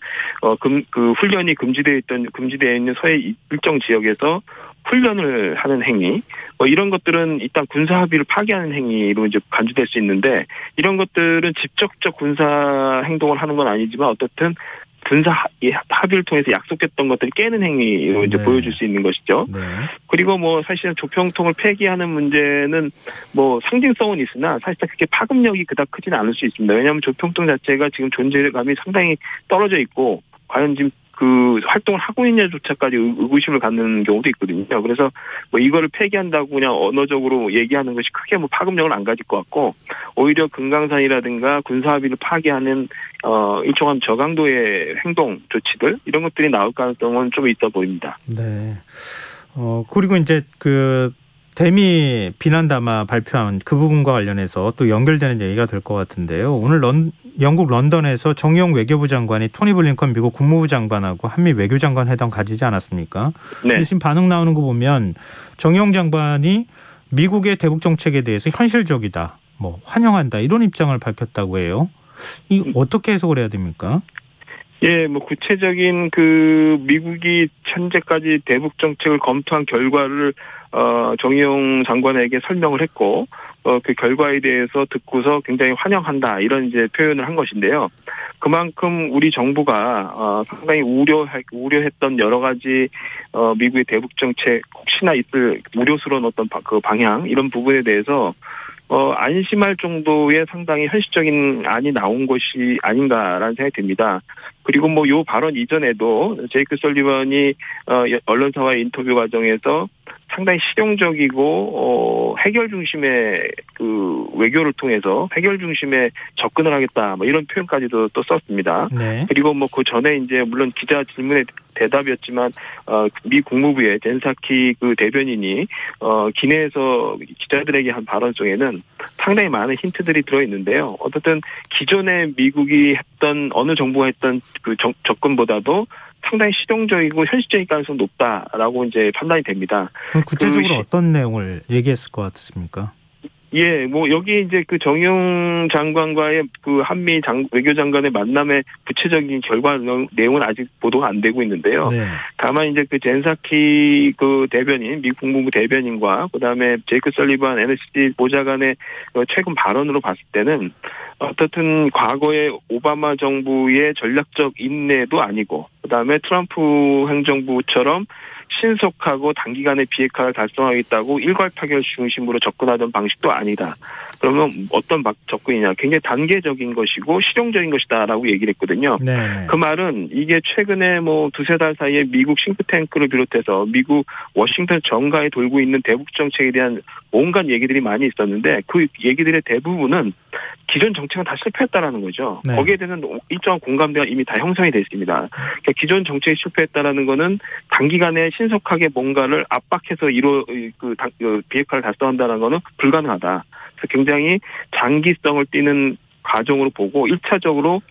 그 훈련이 금지되어 있는 서해 일정 지역에서 훈련을 하는 행위, 이런 것들은 일단 군사 합의를 파기하는 행위로 이제 간주될 수 있는데, 이런 것들은 직접적 군사 행동을 하는 건 아니지만 어떻든 군사 합의를 통해서 약속했던 것들을 깨는 행위로 이제 보여줄 수 있는 것이죠. 네. 그리고 뭐 사실은 조평통을 폐기하는 문제는 뭐 상징성은 있으나 사실상 그렇게 파급력이 그닥 크지는 않을 수 있습니다. 왜냐하면 조평통 자체가 지금 존재감이 상당히 떨어져 있고 과연 지금 그 활동을 하고 있냐조차까지 의구심을 갖는 경우도 있거든요. 그래서 뭐 이거를 폐기한다고 그냥 언어적으로 얘기하는 것이 크게 뭐 파급력을 안 가질 것 같고, 오히려 금강산이라든가 군사합의를 파기하는 일정한 저강도의 행동 조치들, 이런 것들이 나올 가능성은 좀 있어 보입니다. 네. 그리고 이제 그 대미 비난담화 발표한 그 부분과 관련해서 또 연결되는 얘기가 될 것 같은데요. 오늘 영국 런던에서 정의용 외교부 장관이 토니 블링컨 미국 국무부 장관하고 한미 외교장관 회담 가지지 않았습니까? 네. 지금 반응 나오는 거 보면 정의용 장관이 미국의 대북 정책에 대해서 현실적이다, 뭐 환영한다, 이런 입장을 밝혔다고 해요. 이 어떻게 해석을 해야 됩니까? 예, 뭐 구체적인 그 미국이 현재까지 대북 정책을 검토한 결과를 정의용 장관에게 설명을 했고, 그 결과에 대해서 듣고서 굉장히 환영한다, 이런 이제 표현을 한 것인데요. 그만큼 우리 정부가 상당히 우려했던 여러 가지 미국의 대북 정책 혹시나 있을 우려스러운 어떤 그 방향, 이런 부분에 대해서 안심할 정도의 상당히 현실적인 안이 나온 것이 아닌가라는 생각이 듭니다. 그리고 뭐 요 발언 이전에도 제이크 설리번이 언론사와의 인터뷰 과정에서 상당히 실용적이고 해결 중심의 그 외교를 통해서 해결 중심에 접근을 하겠다, 뭐 이런 표현까지도 또 썼습니다. 네. 그리고 뭐 그 전에 이제 물론 기자 질문의 대답이었지만 미 국무부의 젠사키 그 대변인이 기내에서 기자들에게 한 발언 중에는 상당히 많은 힌트들이 들어 있는데요. 어쨌든 기존에 미국이 했던 어느 정부가 했던 그 접근보다도 상당히 실용적이고 현실적인 가능성이 높다라고 이제 판단이 됩니다. 그럼 구체적으로 어떤 내용을 얘기했을 것 같습니까? 예, 뭐 여기 이제 그 정용 장관과의 그 한미 외교장관의 만남의 구체적인 결과 내용은 아직 보도가 안 되고 있는데요. 네. 다만 이제 그 젠사키 그 대변인, 미국 국무부 대변인과 그다음에 제이크 설리번 NSC 보좌관의 최근 발언으로 봤을 때는 어떻든 과거의 오바마 정부의 전략적 인내도 아니고, 그다음에 트럼프 행정부처럼 신속하고 단기간에 비핵화를 달성하겠다고 일괄 타결 중심으로 접근하던 방식도 아니다. 그러면 어떤 접근이냐? 굉장히 단계적인 것이고 실용적인 것이다라고 얘기를 했거든요. 네네. 그 말은 이게 최근에 뭐 두세 달 사이에 미국 싱크탱크를 비롯해서 미국 워싱턴 정가에 돌고 있는 대북 정책에 대한 온갖 얘기들이 많이 있었는데, 그 얘기들의 대부분은 기존 정책은 다 실패했다라는 거죠. 네. 거기에 대한 일정한 공감대가 이미 다 형성이 되어 있습니다. 그러니까 기존 정책이 실패했다라는 거는 단기간에 신속하게 뭔가를 압박해서 비핵화를 달성한다는 거는 불가능하다. 그래서 굉장히 장기성을 띠는 과정으로 보고 1차적으로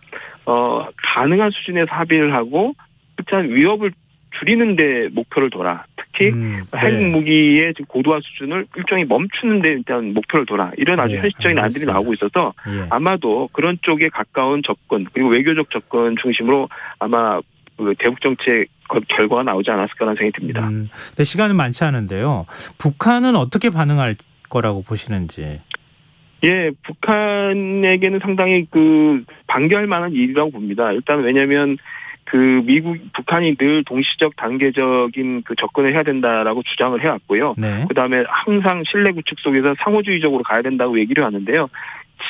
가능한 수준에서 합의를 하고 일단 위협을 줄이는 데 목표를 둬라. 특히 핵무기의 고도화 수준을 일종의 멈추는 데 일단 목표를 둬라. 이런 아주 현실적인 안들이 나오고 있어서 아마도 그런 쪽에 가까운 접근, 그리고 외교적 접근 중심으로 아마 그 대북 정책 결과가 나오지 않았을까라는 생각이 듭니다. 네, 시간은 많지 않은데요. 북한은 어떻게 반응할 거라고 보시는지? 예, 북한에게는 상당히 그 반겨할 만한 일이라고 봅니다. 일단 왜냐하면 그 북한이 늘 동시적 단계적인 그 접근을 해야 된다라고 주장을 해왔고요. 네. 그다음에 항상 신뢰 구축 속에서 상호주의적으로 가야 된다고 얘기를 하는데요.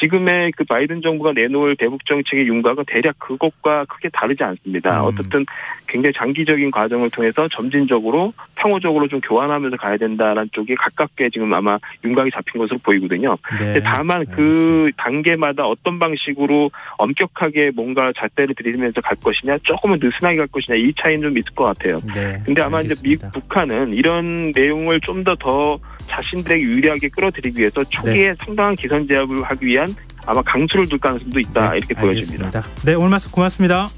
지금의 그 바이든 정부가 내놓을 대북 정책의 윤곽은 대략 그것과 크게 다르지 않습니다. 어쨌든 굉장히 장기적인 과정을 통해서 점진적으로 상호적으로 좀 교환하면서 가야 된다라는 쪽에 가깝게 지금 아마 윤곽이 잡힌 것으로 보이거든요. 네. 다만 그 단계마다 어떤 방식으로 엄격하게 뭔가 잣대를 들이면서 갈 것이냐, 조금은 느슨하게 갈 것이냐, 이 차이는 좀 있을 것 같아요. 네. 근데 아마 알겠습니다. 이제 북한은 이런 내용을 좀 더 자신들에게 유리하게 끌어들이기 위해서 초기에 상당한 기선 제압을 하기 위한 아마 강수를 둘 가능성도 있다, 이렇게 보여집니다. 네, 오늘 말씀 고맙습니다.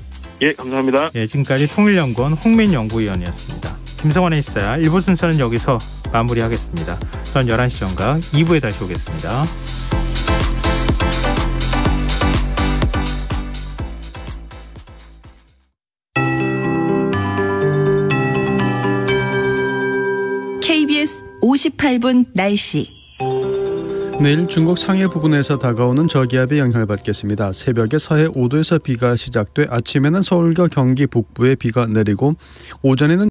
예, 감사합니다. 예, 지금까지 통일연구원 홍민연구위원이었습니다. 김성환의 시사야 1부 순서는 여기서 마무리하겠습니다. 전 11시 정각 2부에 다시 오겠습니다. KBS 58분 날씨. 내일 중국 상해 부근에서 다가오는 저기압의 영향을 받겠습니다. 새벽에 서해 5도에서 비가 시작돼 아침에는 서울과 경기 북부에 비가 내리고 오전에는